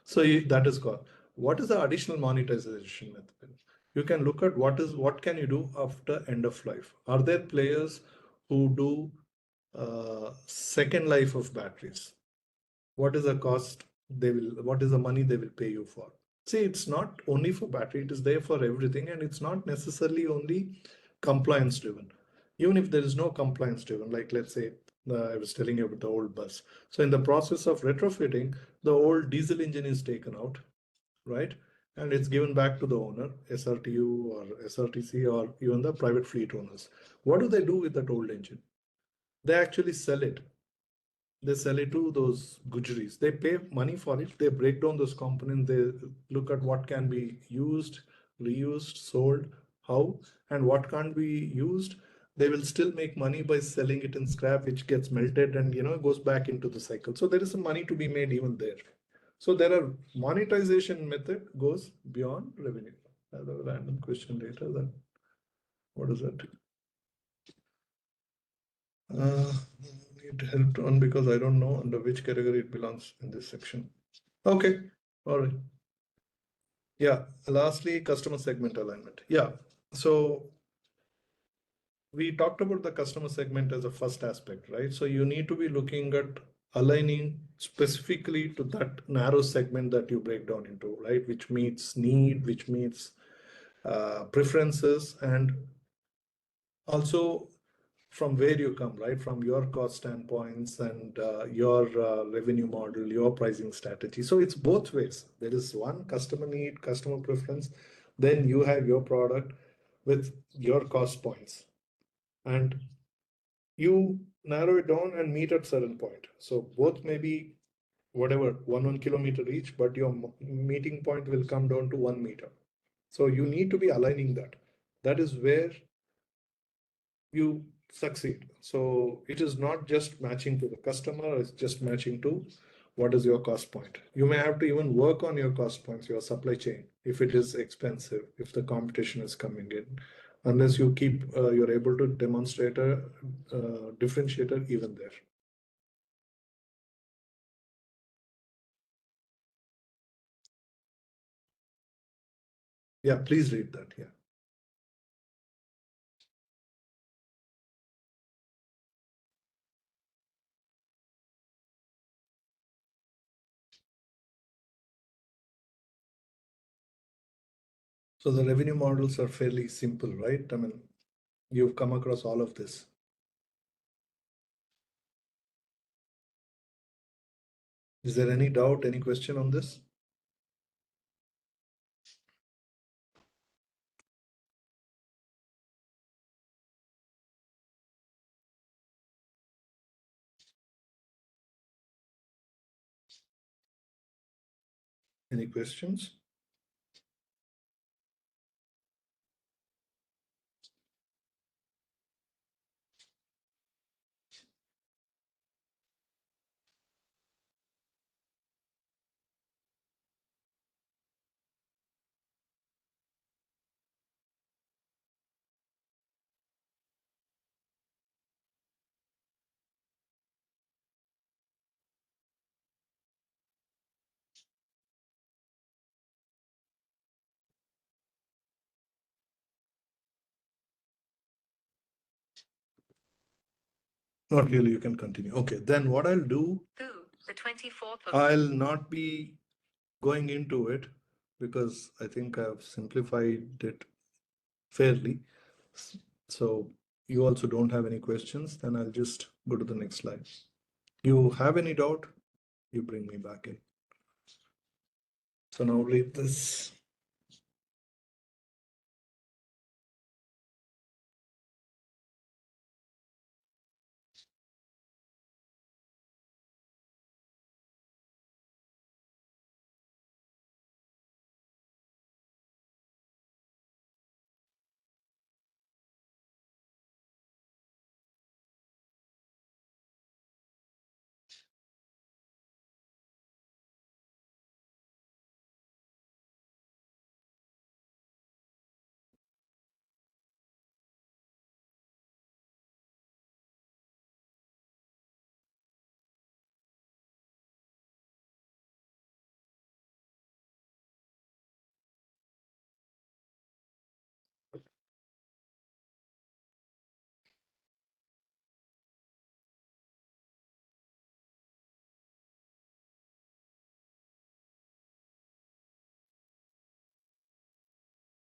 So that is called. What is the additional monetization method? You can look at what can you do after end of life. Are there players who do second life of batteries? What is the cost what is the money they will pay you for? See, it's not only for battery, it is there for everything, and it's not necessarily only compliance driven. Even if there is no compliance driven, like let's say, I was telling you about the old bus. So in the process of retrofitting, the old diesel engine is taken out, right? And it's given back to the owner, SRTU or SRTC, or even the private fleet owners. What do they do with that old engine? They actually sell it. They sell it to those gujaris. They pay money for it. They break down those components. They look at what can be used, reused, sold, how, and what can't be used. They will still make money by selling it in scrap, which gets melted and goes back into the cycle. So there is some money to be made even there. So there are monetization method goes beyond revenue. I have a random question later. Then what is that? Need help on because I don't know under which category it belongs in this section. Okay, all right. Yeah, lastly, customer segment alignment. Yeah, so we talked about the customer segment as a first aspect, right? So you need to be looking at aligning specifically to that narrow segment that you break down into, right? Which meets need, which meets preferences, and Also, from where you come, right? From your cost standpoints and your revenue model, your pricing strategy. So it's both ways. There is one customer need, customer preference. Then you have your product with your cost points, and you narrow it down and meet at certain point. So both may be whatever 1 kilometer each, but your meeting point will come down to 1 meter. So you need to be aligning that. That is where you succeed. So it is not just matching to the customer, it's just matching to what is your cost point. You may have to even work on your cost points, your supply chain, if it is expensive, if the competition is coming in, unless you keep, you're able to demonstrate a differentiator even there. Yeah, please read that. Yeah. So the revenue models are fairly simple, right? I mean, you've come across all of this. Is there any doubt, any question on this? Any questions? Not really, you can continue. Okay, then what I'll do, The 24th of I'll not be going into it because I think I've simplified it fairly. So you also don't have any questions, then I'll just go to the next slide. You have any doubt, you bring me back in. So now read this.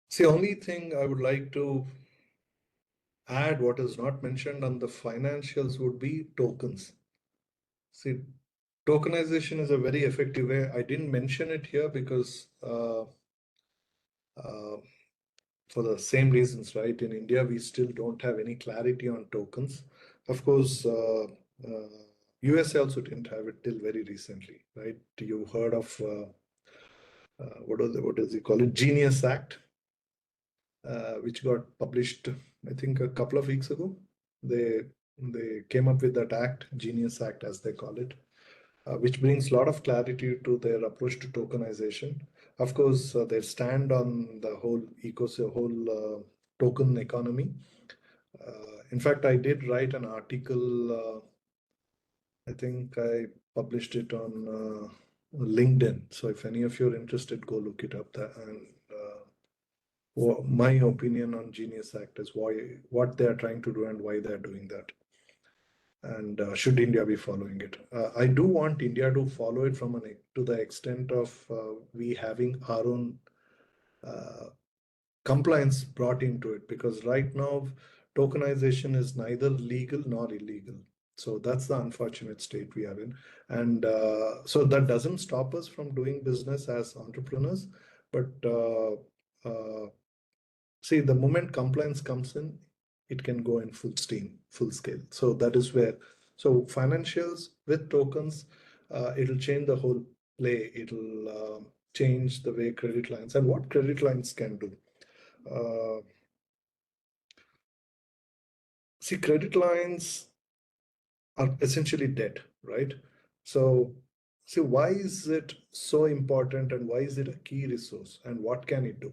See, only thing I would like to add, what is not mentioned on the financials, would be tokens. See, tokenization is a very effective way. I didn't mention it here because for the same reasons, right? In India, we still don't have any clarity on tokens. Of course, US also didn't have it till very recently, right? You heard of what does it call it? Genius Act, which got published, I think, a couple of weeks ago. They came up with that act, Genius Act, as they call it, which brings a lot of clarity to their approach to tokenization. Of course, they stand on the whole ecosystem, whole token economy. In fact, I did write an article. I think I published it on LinkedIn. So if any of you are interested, go look it up. And my opinion on Genius Act is what they are trying to do and why they are doing that. And should India be following it? I do want India to follow it to the extent of we having our own compliance brought into it, because right now tokenization is neither legal nor illegal. So that's the unfortunate state we are in. And so that doesn't stop us from doing business as entrepreneurs. But see, the moment compliance comes in, it can go in full steam, full scale. So that is where, so financials with tokens, it'll change the whole play. It'll change the way credit lines and what credit lines can do. See, credit lines are essentially debt, right? So, see, why is it so important and why is it a key resource and what can it do?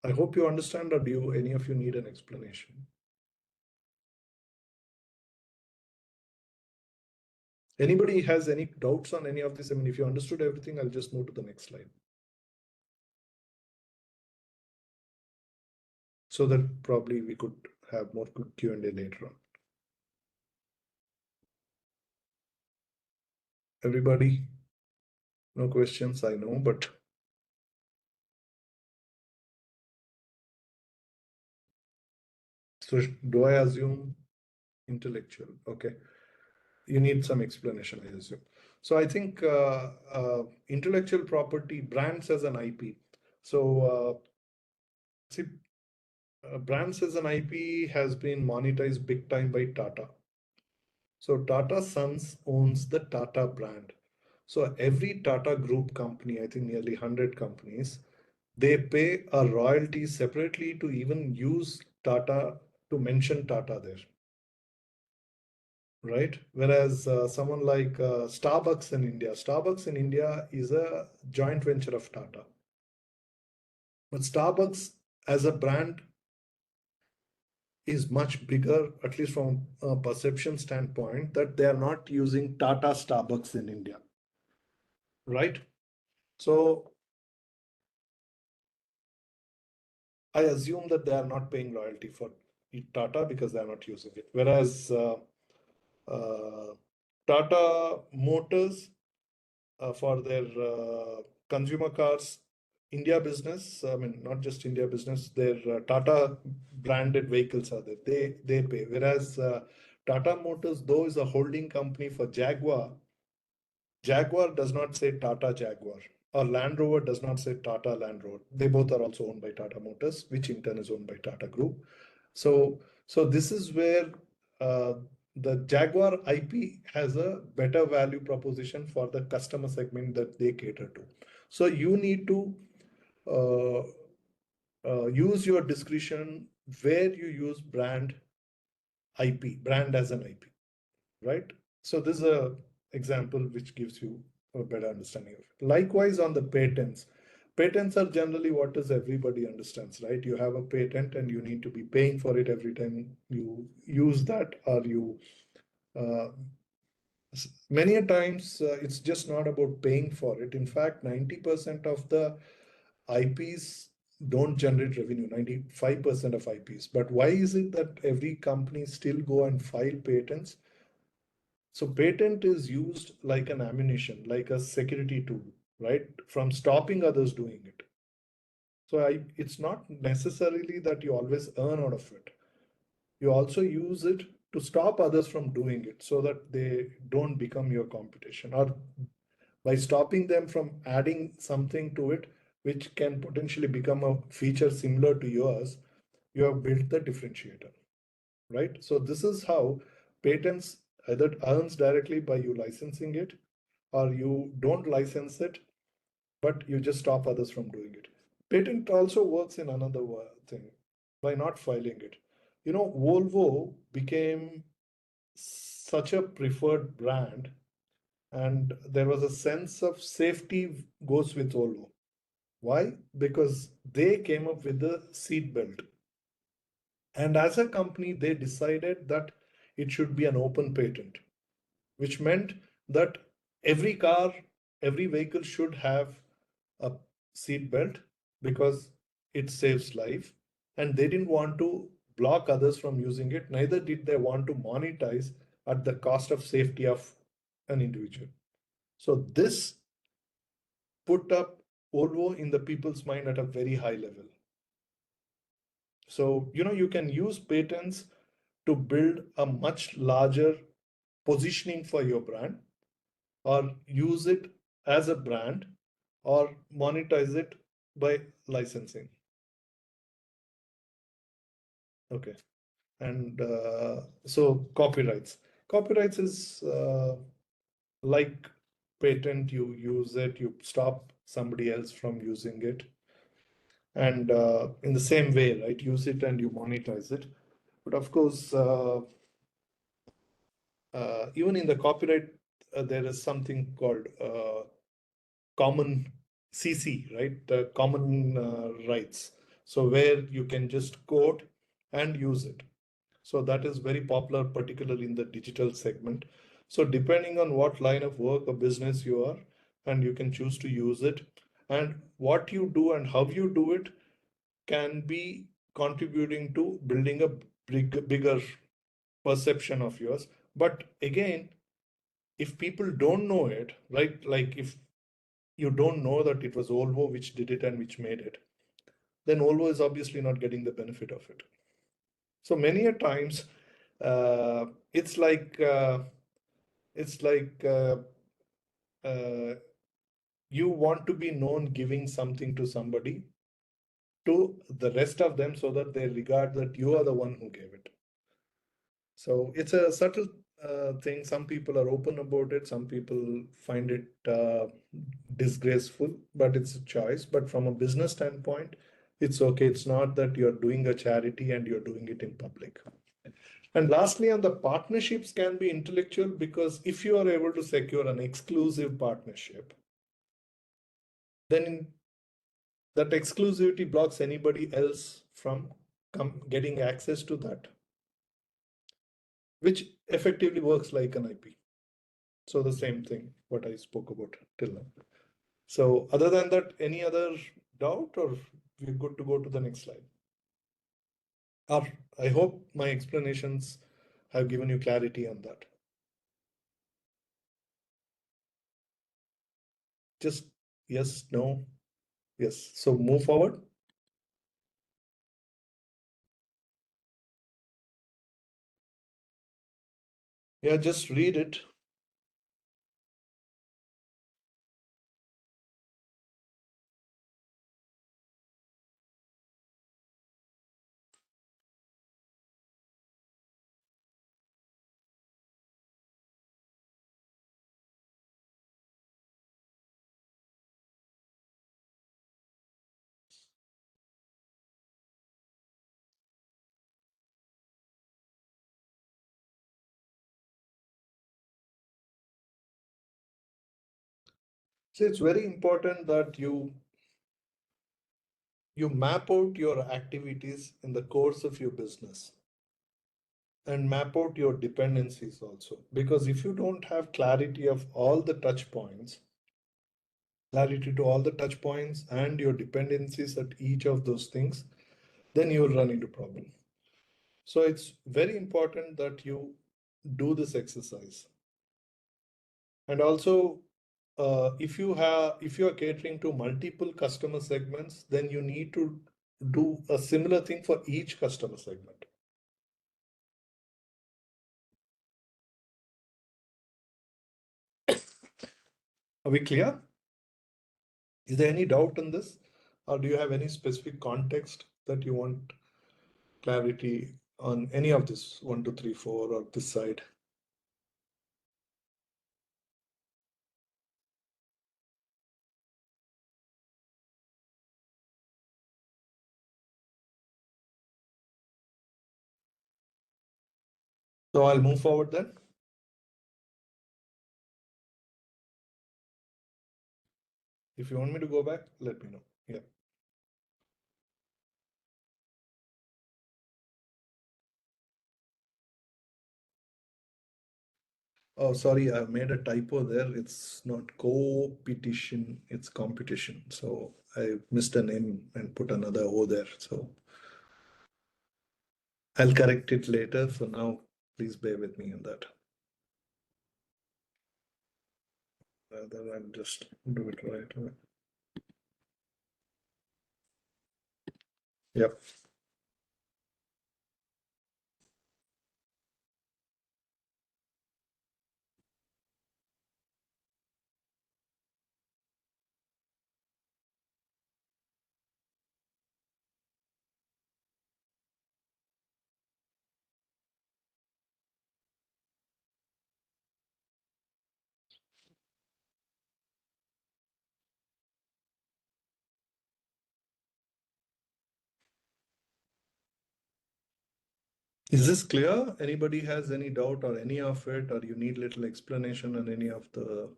I hope you understand, or do you, any of you need an explanation? Anybody has any doubts on any of this? I mean, if you understood everything, I'll just move to the next slide. So that probably we could have more Q&A later on. Everybody? No questions, I know, but so do I assume intellectual? Okay. You need some explanation, I assume. So I think intellectual property, brands as an IP. So see, brands as an IP has been monetized big time by Tata. So Tata Sons owns the Tata brand. So every Tata Group company, I think nearly 100 companies, they pay a royalty separately to even use Tata, to mention Tata there. Right? Whereas someone like Starbucks in India is a joint venture of Tata. But Starbucks as a brand is much bigger, at least from a perception standpoint, that they are not using Tata Starbucks in India. Right? So I assume that they are not paying royalty for Tata because they are not using it. Whereas Tata Motors, for their consumer cars, India business, I mean, not just India business, their Tata branded vehicles are there. They pay. Whereas Tata Motors, though, is a holding company for Jaguar, Jaguar does not say Tata Jaguar, or Land Rover does not say Tata Land Rover. They both are also owned by Tata Motors, which in turn is owned by Tata Group. So this is where the Jaguar IP has a better value proposition for the customer segment that they cater to. So you need to use your discretion where you use brand IP, brand as an IP, right? So this is a example which gives you a better understanding of it. Likewise, on the patents, patents are generally what is everybody understands, right? You have a patent and you need to be paying for it every time you use that, or you many a times it's just not about paying for it. In fact, 90% of the IPs don't generate revenue, 95% of IPs. But why is it that every company still go and file patents? So patent is used like an ammunition, like a security tool, right? From stopping others doing it. So it's not necessarily that you always earn out of it. You also use it to stop others from doing it so that they don't become your competition, or by stopping them from adding something to it, which can potentially become a feature similar to yours, you have built the differentiator, right? So this is how patents either earns directly by you licensing it, or you don't license it, but you just stop others from doing it. Patent also works in another thing by not filing it. You know, Volvo became such a preferred brand, and there was a sense of safety goes with Volvo. Why? Because they came up with the seat belt. And as a company, they decided that it should be an open patent, which meant that every car, every vehicle should have a seat belt because it saves life. And they didn't want to block others from using it. Neither did they want to monetize at the cost of safety of an individual. So this put up Volvo in the people's mind at a very high level. So, you can use patents to build a much larger positioning for your brand, or use it as a brand, or monetize it by licensing. Okay. And so copyrights is like patent. You use it, you stop somebody else from using it. And in the same way, right, use it and you monetize it. But of course, even in the copyright, there is something called common CC, right? Common rights. So where you can just quote and use it. So that is very popular, particularly in the digital segment. So depending on what line of work or business you are, and you can choose to use it, and what you do and how you do it can be contributing to building a bigger perception of yours. But again, if people don't know it, right? Like if you don't know that it was Volvo which did it and which made it, then Volvo is obviously not getting the benefit of it. So many a times, uh, it's like uh, it's like you want to be known giving something to somebody, to the rest of them, so that they regard that you are the one who gave it. So it's a subtle thing. Some people are open about it. Some people find it disgraceful, but it's a choice. But from a business standpoint, it's okay. It's not that you're doing a charity and you're doing it in public. And lastly, on the partnerships can be intellectual, because if you are able to secure an exclusive partnership, then that exclusivity blocks anybody else from getting access to that, which effectively works like an IP. So the same thing, what I spoke about till now. So other than that, any other doubt, or we're good to go to the next slide? Or I hope my explanations have given you clarity on that. Just yes, no, yes. So move forward. Yeah, just read it. So it's very important that you map out your activities in the course of your business, and map out your dependencies also. Because if you don't have clarity of all the touch points, clarity to all the touch points and your dependencies at each of those things, then you will run into problem. So it's very important that you do this exercise. And also, if you are catering to multiple customer segments, then you need to do a similar thing for each customer segment. Are we clear? Is there any doubt in this, or do you have any specific context that you want clarity on any of this 1, 2, 3, 4, or this side? So I'll move forward then. If you want me to go back, let me know. Yeah. Oh, sorry, I made a typo there. It's not co-petition, it's competition. So I missed a name and put another O there. So I'll correct it later. For now, please bear with me on that. Rather, I'll just do it right away. Yep. Is this clear? Anybody has any doubt or any of it, or you need little explanation on any of the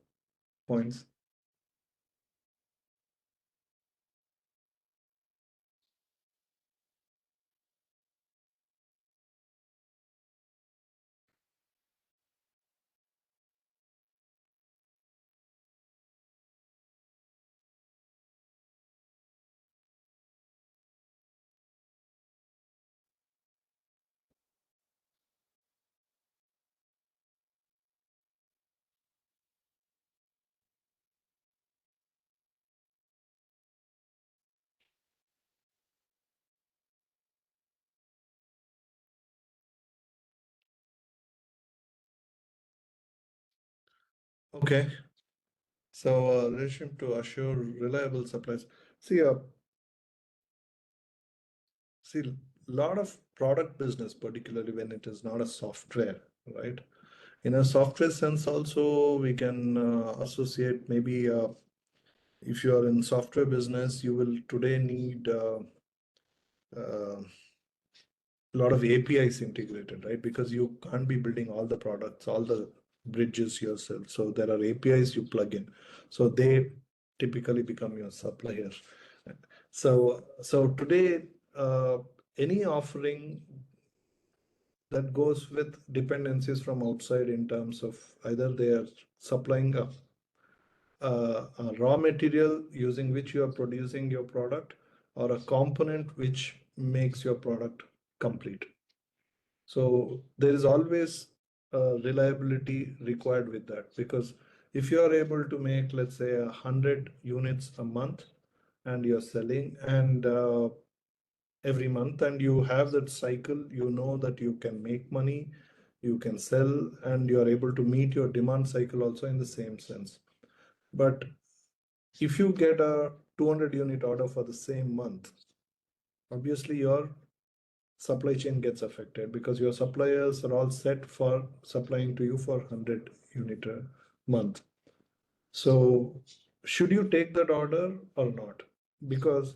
points? Okay. So, relation to assure reliable supplies. See, see, lot of product business, particularly when it is not a software, right? In a software sense, also we can associate maybe if you are in software business, you will today need a lot of APIs integrated, right? Because you can't be building all the products, all the bridges yourself. So there are APIs you plug in. So they typically become your supplier. So today, any offering that goes with dependencies from outside in terms of either they are supplying a raw material using which you are producing your product, or a component which makes your product complete. So there is always reliability required with that, because if you are able to make, let's say, 100 units a month, and you're selling, and every month, and you have that cycle, you know that you can make money, you can sell, and you are able to meet your demand cycle also in the same sense. But if you get a 200 unit order for the same month, obviously your supply chain gets affected, because your suppliers are all set for supplying to you for 100 unit a month. So should you take that order or not? Because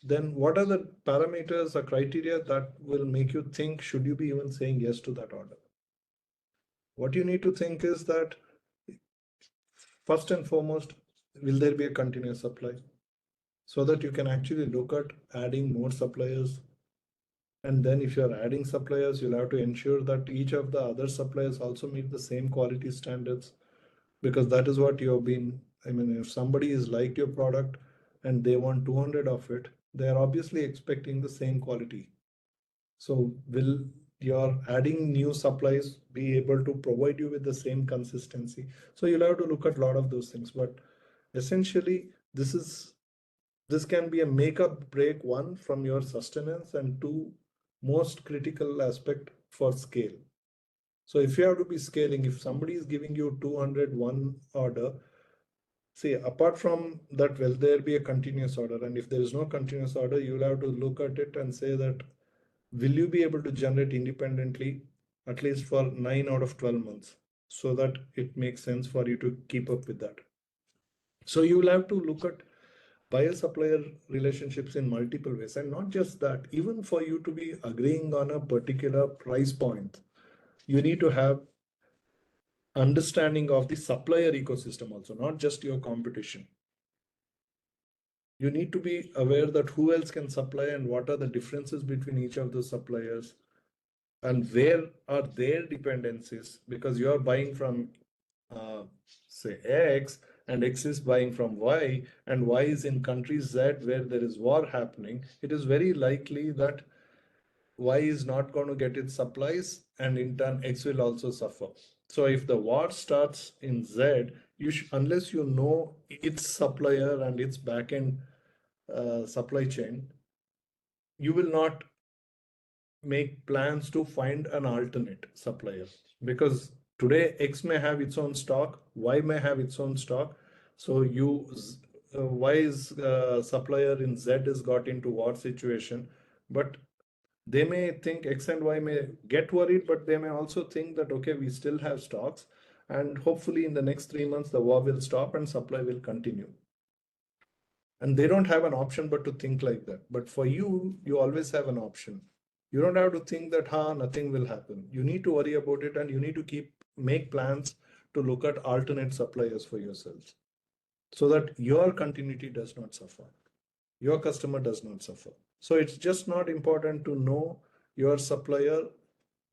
then what are the parameters or criteria that will make you think, should you be even saying yes to that order? What you need to think is that, first and foremost, will there be a continuous supply? So that you can actually look at adding more suppliers. And then if you're adding suppliers, you'll have to ensure that each of the other suppliers also meet the same quality standards, because that is what you have been. I mean, if somebody is liked your product and they want 200 of it, they are obviously expecting the same quality. So will your adding new supplies be able to provide you with the same consistency? So you'll have to look at a lot of those things. But essentially, this can be a make or break, one, from your sustenance, and two, most critical aspect for scale. So if you have to be scaling, if somebody is giving you 201 order, see, apart from that, will there be a continuous order? And if there is no continuous order, you'll have to look at it and say that, will you be able to generate independently at least for 9 out of 12 months, so that it makes sense for you to keep up with that. So you will have to look at buyer supplier relationships in multiple ways. And not just that, even for you to be agreeing on a particular price point, you need to have understanding of the supplier ecosystem also, not just your competition. You need to be aware that who else can supply and what are the differences between each of the suppliers, and where are their dependencies, because you are buying from say X, and X is buying from Y, and Y is in country Z where there is war happening. It is very likely that Y is not going to get its supplies, and in turn X will also suffer. So if the war starts in Z, unless you know its supplier and its backend supply chain, you will not make plans to find an alternate supplier, because today X may have its own stock, Y may have its own stock. So Y's supplier in Z has got into war situation, but they may think X and Y may get worried, but they may also think that, okay, we still have stocks, and hopefully in the next 3 months the war will stop and supply will continue. And they don't have an option but to think like that. But for you, you always have an option. You don't have to think that nothing will happen. You need to worry about it, and you need to make plans to look at alternate suppliers for yourselves, so that your continuity does not suffer, your customer does not suffer. So it's just not important to know your supplier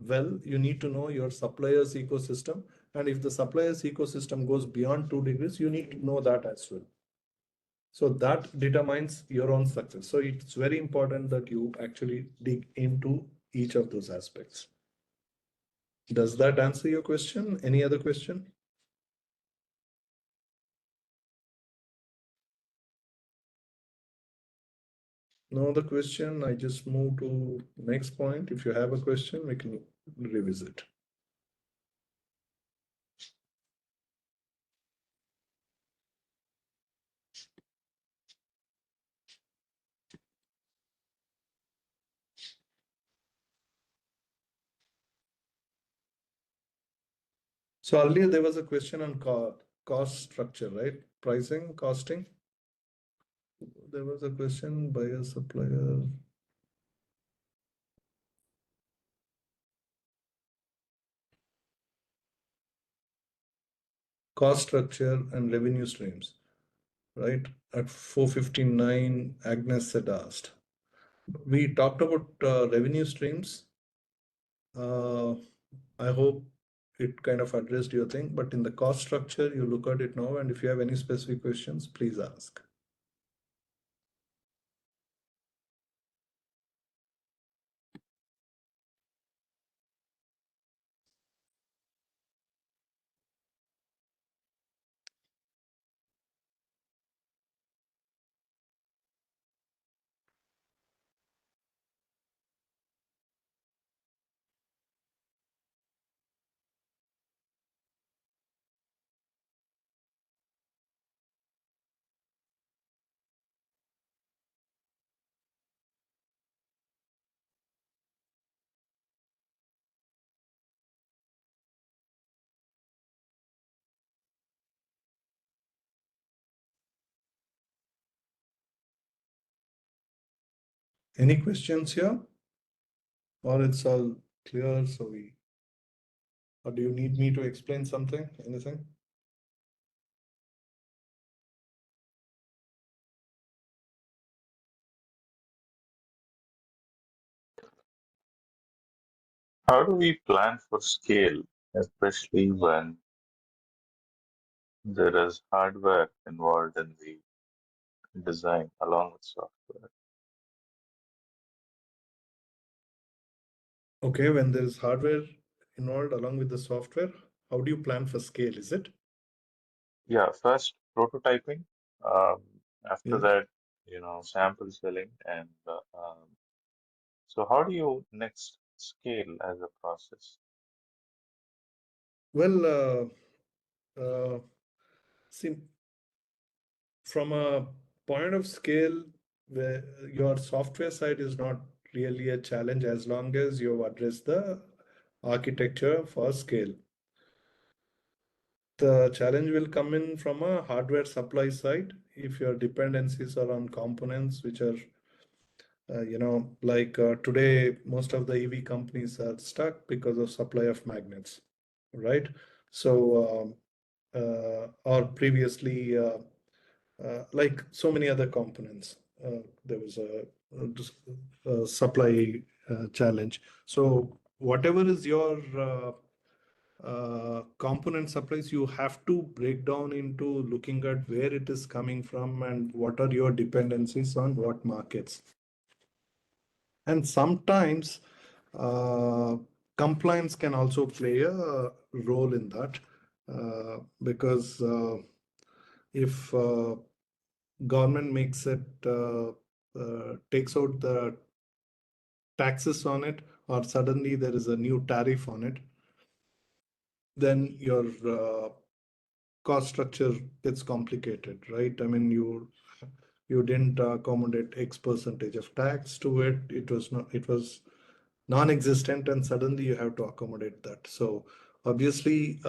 well, you need to know your supplier's ecosystem. And if the supplier's ecosystem goes beyond 2 degrees, you need to know that as well. So that determines your own success. So it's very important that you actually dig into each of those aspects. Does that answer your question? Any other question? No other question. I just move to next point. If you have a question, we can revisit. So earlier there was a question on cost structure, right? Pricing, costing. There was a question by a supplier. Cost structure and revenue streams, right? At 4:59, Agnes had asked. We talked about revenue streams. I hope it kind of addressed your thing, but in the cost structure, you look at it now, and if you have any specific questions, please ask. Any questions here? Or it's all clear, or do you need me to explain something, anything? How do we plan for scale, especially when there is hardware involved in the design along with software? Okay, when there is hardware involved along with the software, how do you plan for scale, is it? Yeah, first prototyping, um, after Yes. that, sample selling, and so how do you next scale as a process? Well, see, from a point of scale, where your software side is not really a challenge as long as you address the architecture for scale. The challenge will come in from a hardware supply side if your dependencies are on components which are, like today, most of the EV companies are stuck because of supply of magnets, right? So, or previously, like so many other components, there was a supply challenge. So whatever is your component supplies, you have to break down into looking at where it is coming from and what are your dependencies on what markets. And sometimes compliance can also play a role in that, because if government makes it takes out the taxes on it, or suddenly there is a new tariff on it, then your cost structure gets complicated, right? I mean, you didn't accommodate X percentage of tax to it. It was non-existent, and suddenly you have to accommodate that. So obviously,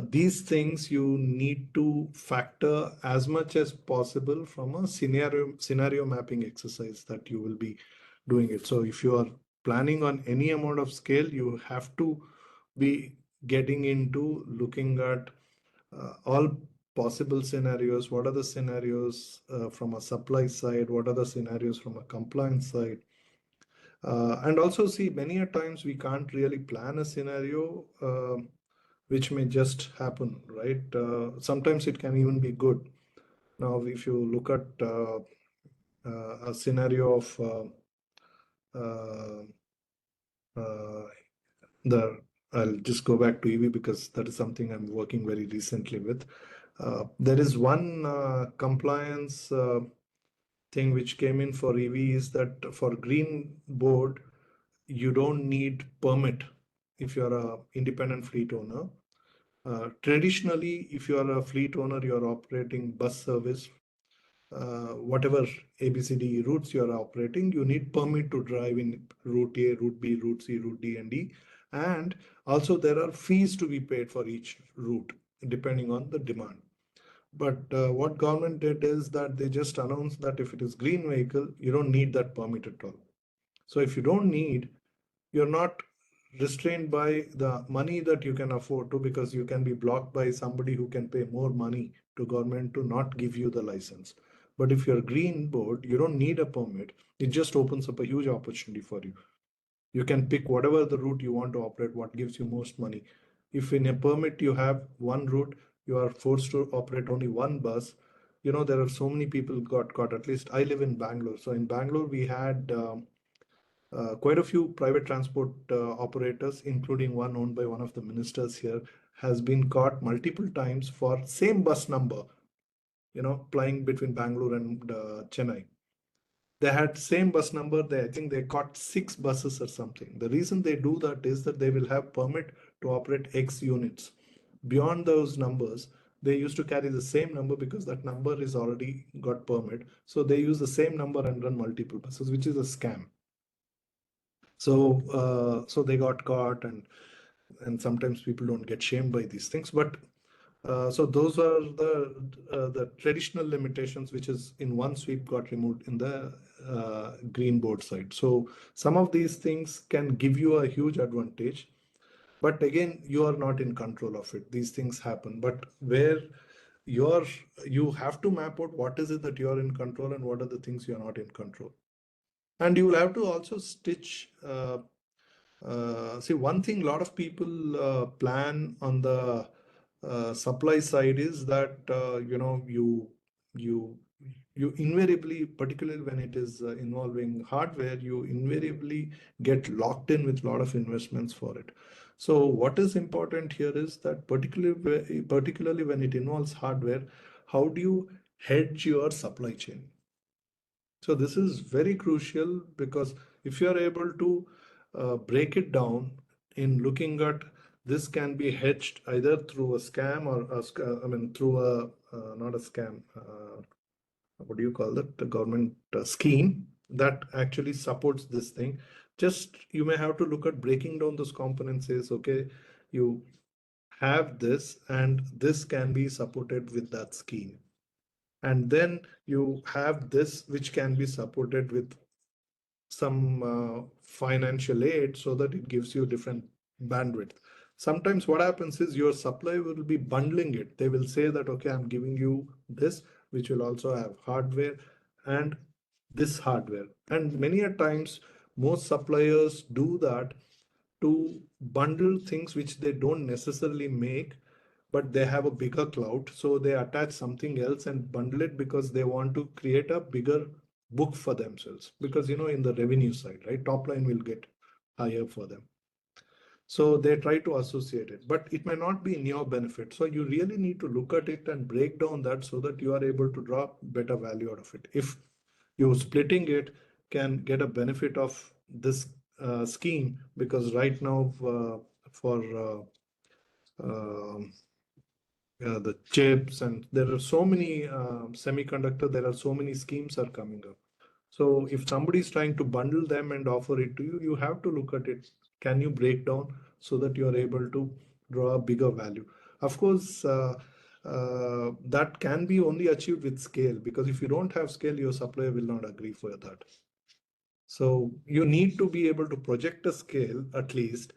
these things you need to factor as much as possible from a scenario mapping exercise that you will be doing it. So if you are planning on any amount of scale, you have to be getting into looking at all possible scenarios. What are the scenarios from a supply side? What are the scenarios from a compliance side? And also see, many a times we can't really plan a scenario which may just happen, right? Sometimes it can even be good. Now, if you look at a scenario of uh, uh, the I'll just go back to EV because that is something I'm working very recently with. There is one compliance thing which came in for EV is that for green board, you don't need permit if you're a independent fleet owner. Traditionally, if you are a fleet owner, you're operating bus service, whatever ABCD routes you are operating, you need permit to drive in route A, route B, route C, route D, and E. And also there are fees to be paid for each route, depending on the demand. But what government did is that they just announced that if it is green vehicle, you don't need that permit at all. So if you don't need, you're not restrained by the money that you can afford to, because you can be blocked by somebody who can pay more money to government to not give you the license. But if you're green board, you don't need a permit. It just opens up a huge opportunity for you. You can pick whatever the route you want to operate, what gives you most money. If in a permit you have one route, you are forced to operate only one bus. You know, there are so many people got caught. At least I live in Bangalore. So in Bangalore, we had quite a few private transport operators, including one owned by one of the ministers here, has been caught multiple times for same bus number, you know, flying between Bangalore and Chennai. They had same bus number. I think they caught 6 buses or something. The reason they do that is that they will have permit to operate X units. Beyond those numbers, they used to carry the same number because that number is already got permit. So they use the same number and run multiple buses, which is a scam. So they got caught, and sometimes people don't get shamed by these things. But so those are the traditional limitations, which is in one sweep got removed in the green board side. So some of these things can give you a huge advantage, but again, you are not in control of it. These things happen, but where you're you have to map out what is it that you're in control and what are the things you're not in control. And you will have to also stitch. See, one thing a lot of people plan on the supply side is that you know you invariably, particularly when it is involving hardware, you invariably get locked in with a lot of investments for it. So what is important here is that particularly when it involves hardware, how do you hedge your supply chain? So this is very crucial, because if you are able to break it down in looking at, this can be hedged either through a scam or I mean through a not a scam. What do you call that? The government scheme that actually supports this thing. Just you may have to look at breaking down those components. Is okay. You have this, and this can be supported with that scheme, and then you have this which can be supported with some financial aid, so that it gives you different bandwidth. Sometimes what happens is your supplier will be bundling it. They will say that, okay, I'm giving you this, which will also have hardware and this hardware. And many a times, most suppliers do that to bundle things which they don't necessarily make, but they have a bigger cloud. So they attach something else and bundle it because they want to create a bigger book for themselves. Because, you know, in the revenue side, right, top line will get higher for them. So they try to associate it, but it may not be in your benefit. So you really need to look at it and break down that so that you are able to draw better value out of it. If you splitting it can get a benefit of this scheme, because right now for um, the chips, and there are so many semiconductor, there are so many schemes are coming up. So if somebody is trying to bundle them and offer it to you, you have to look at it. Can you break down so that you are able to draw a bigger value? Of course, that can be only achieved with scale, because if you don't have scale, your supplier will not agree for that. So you need to be able to project a scale at least,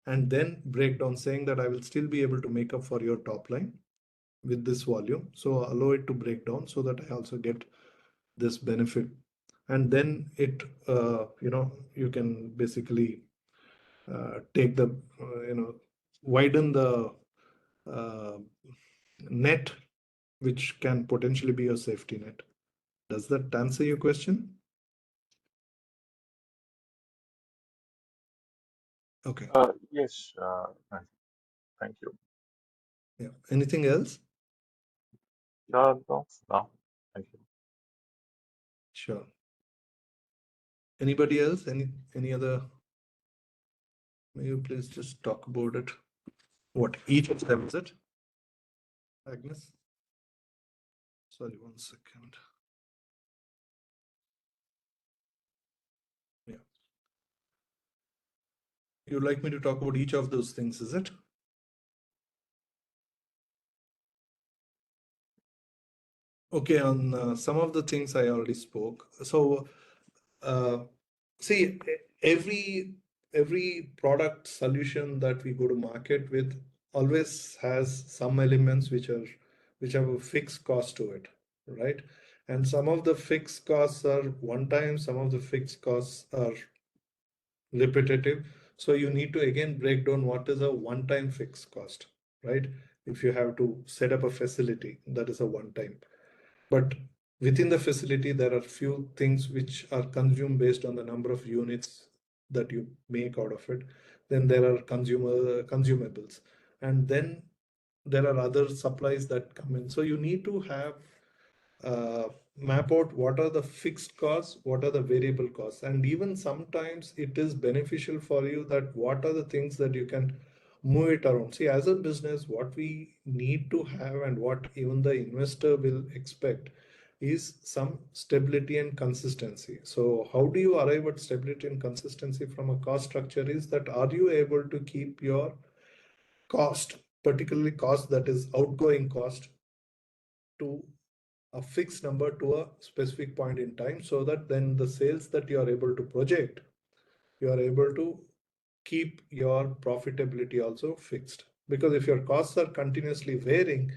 and then break down saying that I will still be able to make up for your top line with this volume. So allow it to break down so that I also get this benefit. And then you can basically take the, widen the uh, net, which can potentially be a safety net. Does that answer your question? Okay. Yes, thank you. Yeah. Anything else? No, no, thank you. Sure. Anybody else? Any other? May you please just talk about it? What each of them is it? Agnes? Sorry, 1 second. Yeah. You'd like me to talk about each of those things, is it? Okay, on some of the things I already spoke. So, see, every product solution that we go to market with always has some elements which have a fixed cost to it, right? And some of the fixed costs are one time, some of the fixed costs are repetitive. So you need to again break down what is a one-time fixed cost, right? If you have to set up a facility, that is a one-time. But within the facility, there are few things which are consumed based on the number of units that you make out of it. Then there are consumables, and then there are other supplies that come in. So you need to have map out what are the fixed costs, what are the variable costs, and even sometimes it is beneficial for you that what are the things that you can move it around. See, as a business, what we need to have and what even the investor will expect is some stability and consistency. So how do you arrive at stability and consistency from a cost structure is that are you able to keep your cost, particularly cost that is outgoing cost, to a fixed number to a specific point in time, so that then the sales that you are able to project, you are able to keep your profitability also fixed. Because if your costs are continuously varying,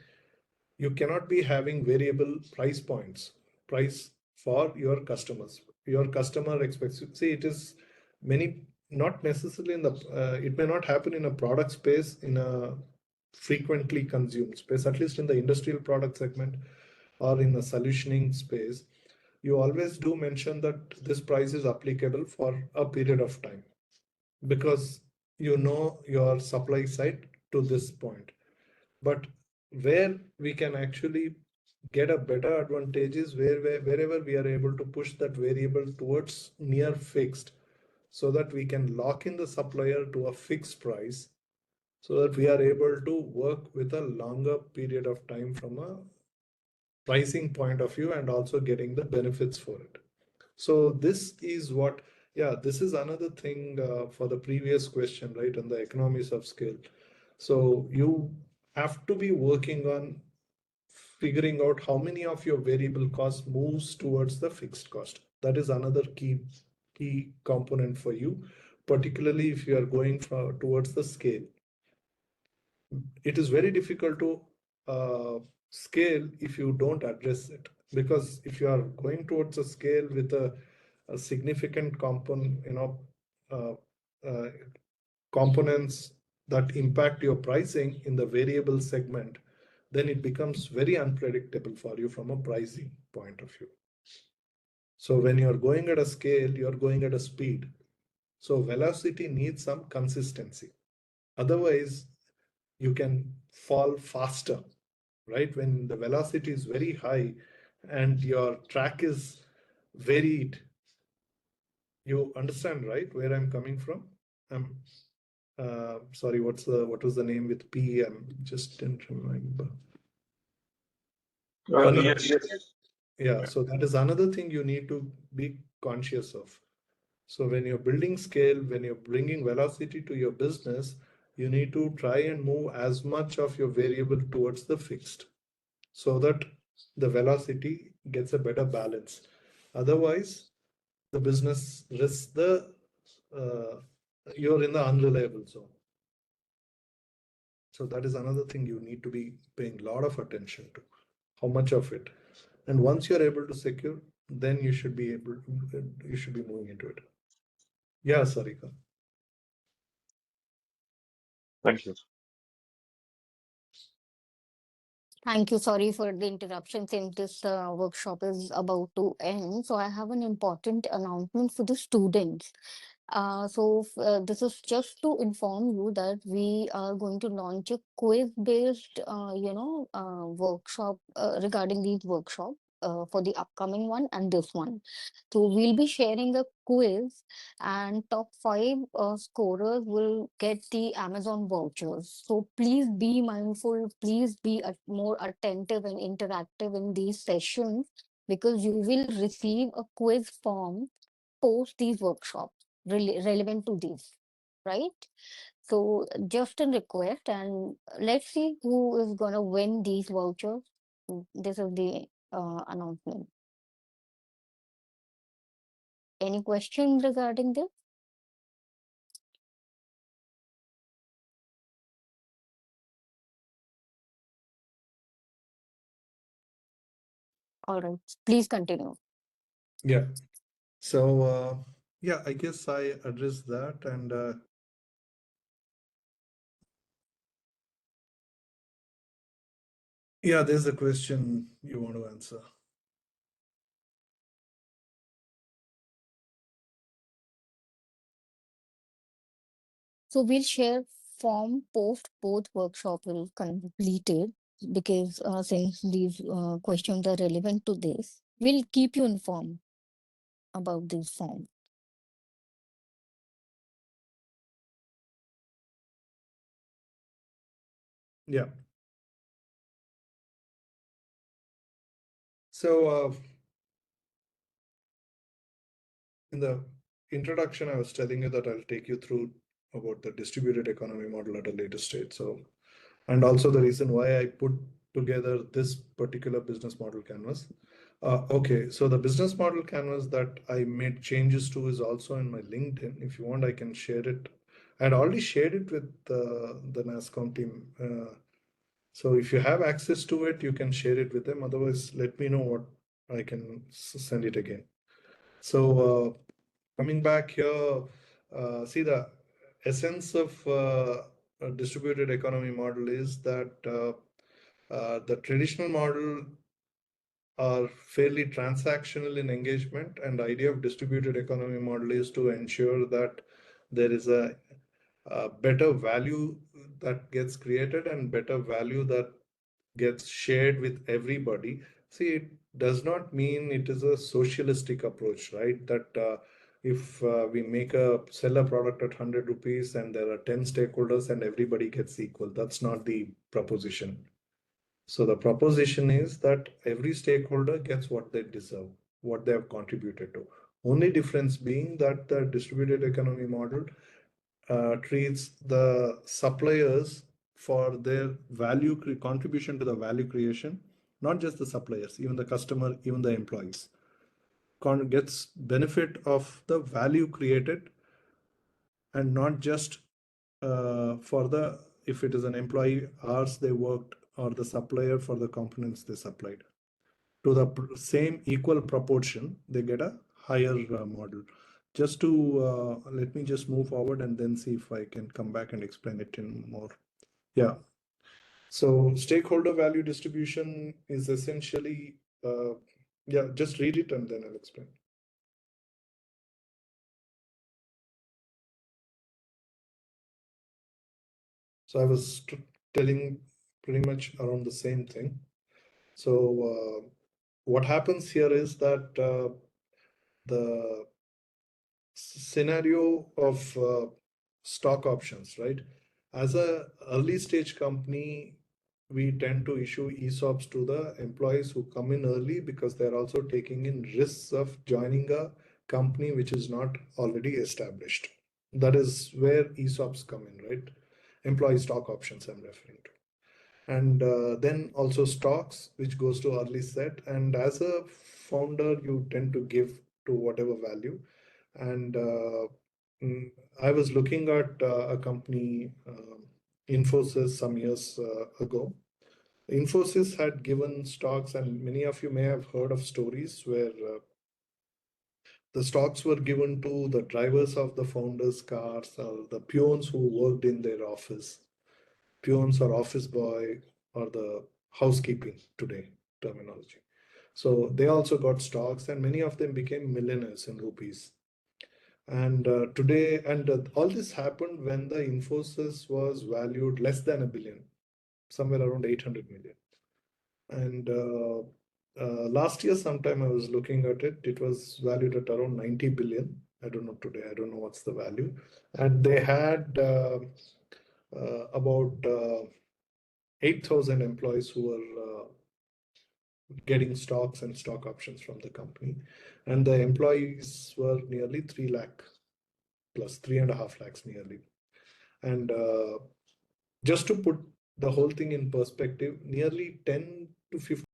you cannot be having variable price points, price for your customers. Your customer expects, see, it is many, not necessarily in the, it may not happen in a product space, in a frequently consumed space, at least in the industrial product segment or in the solutioning space, you always do mention that this price is applicable for a period of time because you know your supply side to this point. But where we can actually get a better advantage is wherever we are able to push that variable towards near fixed, so that we can lock in the supplier to a fixed price, so that we are able to work with a longer period of time from a pricing point of view and also getting the benefits for it. So this is what, yeah, this is another thing for the previous question, right? On the economies of scale. So you have to be working on figuring out how many of your variable cost moves towards the fixed cost. That is another key component for you, particularly if you are going towards the scale. It is very difficult to scale if you don't address it, because if you are going towards a scale with a significant component, uh, uh, components that impact your pricing in the variable segment, then it becomes very unpredictable for you from a pricing point of view. So when you're going at a scale, you're going at a speed. So velocity needs some consistency. Otherwise, you can fall faster, right? When the velocity is very high and your track is varied, you understand, right, where I'm coming from? I'm sorry, what was the name with P? I'm just didn't remember. Yes, yes. Yeah, so that is another thing you need to be conscious of. So when you're building scale, when you're bringing velocity to your business, you need to try and move as much of your variable towards the fixed, so that the velocity gets a better balance. Otherwise, the business risks you're in the unreliable zone. So that is another thing you need to be paying a lot of attention to. How much of it? And once you're able to secure, then you should be moving into it. Yeah, Sarika. Thank you. Thank you. Sorry for the interruption since this workshop is about to end. So I have an important announcement for the students. This is just to inform you that we are going to launch a quiz-based, workshop regarding these workshops for the upcoming one and this one. So we'll be sharing a quiz, and top five scorers will get the Amazon vouchers. So please be mindful. Please be more attentive and interactive in these sessions because you will receive a quiz form post these workshops relevant to these, right? So just a request, and let's see who is gonna win these vouchers. This is the announcement. Any questions regarding this? All right, please continue. Yeah. So yeah, I guess I addressed that, and yeah, there's a question you want to answer. So we'll share form post both workshop will completed because since these questions are relevant to this, we'll keep you informed about this form. Yeah. So in the introduction, I was telling you that I'll take you through about the distributed economy model at a later stage. So, and also the reason why I put together this particular business model canvas. Okay, so the business model canvas that I made changes to is also in my LinkedIn. If you want, I can share it. I had already shared it with the NASCOM team. So if you have access to it, you can share it with them. Otherwise, let me know what I can send it again. So coming back here, see the essence of a distributed economy model is that the traditional model are fairly transactional in engagement, and the idea of distributed economy model is to ensure that there is a better value that gets created and better value that gets shared with everybody. See, it does not mean it is a socialistic approach, right? That if we sell a product at 100 rupees and there are 10 stakeholders and everybody gets equal, that's not the proposition. So the proposition is that every stakeholder gets what they deserve, what they have contributed to. Only difference being that the distributed economy model treats the suppliers for their contribution to the value creation, not just the suppliers, even the customer, even the employees, gets benefit of the value created, and not just for the if it is an employee hours they worked or the supplier for the components they supplied. To the same equal proportion, they get a higher model. Just to let me just move forward and then see if I can come back and explain it in more. Yeah. So stakeholder value distribution is essentially, yeah, just read it and then I'll explain. So I was telling pretty much around the same thing. So what happens here is that the scenario of stock options, right? As a early stage company, we tend to issue ESOPs to the employees who come in early because they're also taking in risks of joining a company which is not already established. That is where ESOPs come in, right? Employee stock options I'm referring to. And then also stocks, which goes to early set. And as a founder, you tend to give to whatever value. And I was looking at a company, Infosys, some years ago. Infosys had given stocks, and many of you may have heard of stories where the stocks were given to the drivers of the founders' cars or the peons who worked in their office. Peons or office boy or the housekeeping today terminology. So they also got stocks, and many of them became millionaires in rupees. And today, and all this happened when the Infosys was valued less than $1 billion, somewhere around 800 million. And last year, sometime I was looking at it, it was valued at around 90 billion. I don't know today, I don't know what's the value. And they had about 8,000 employees who were getting stocks and stock options from the company. And the employees were nearly 3 lakh plus 3.5 lakhs nearly. And just to put the whole thing in perspective, nearly 10 to 15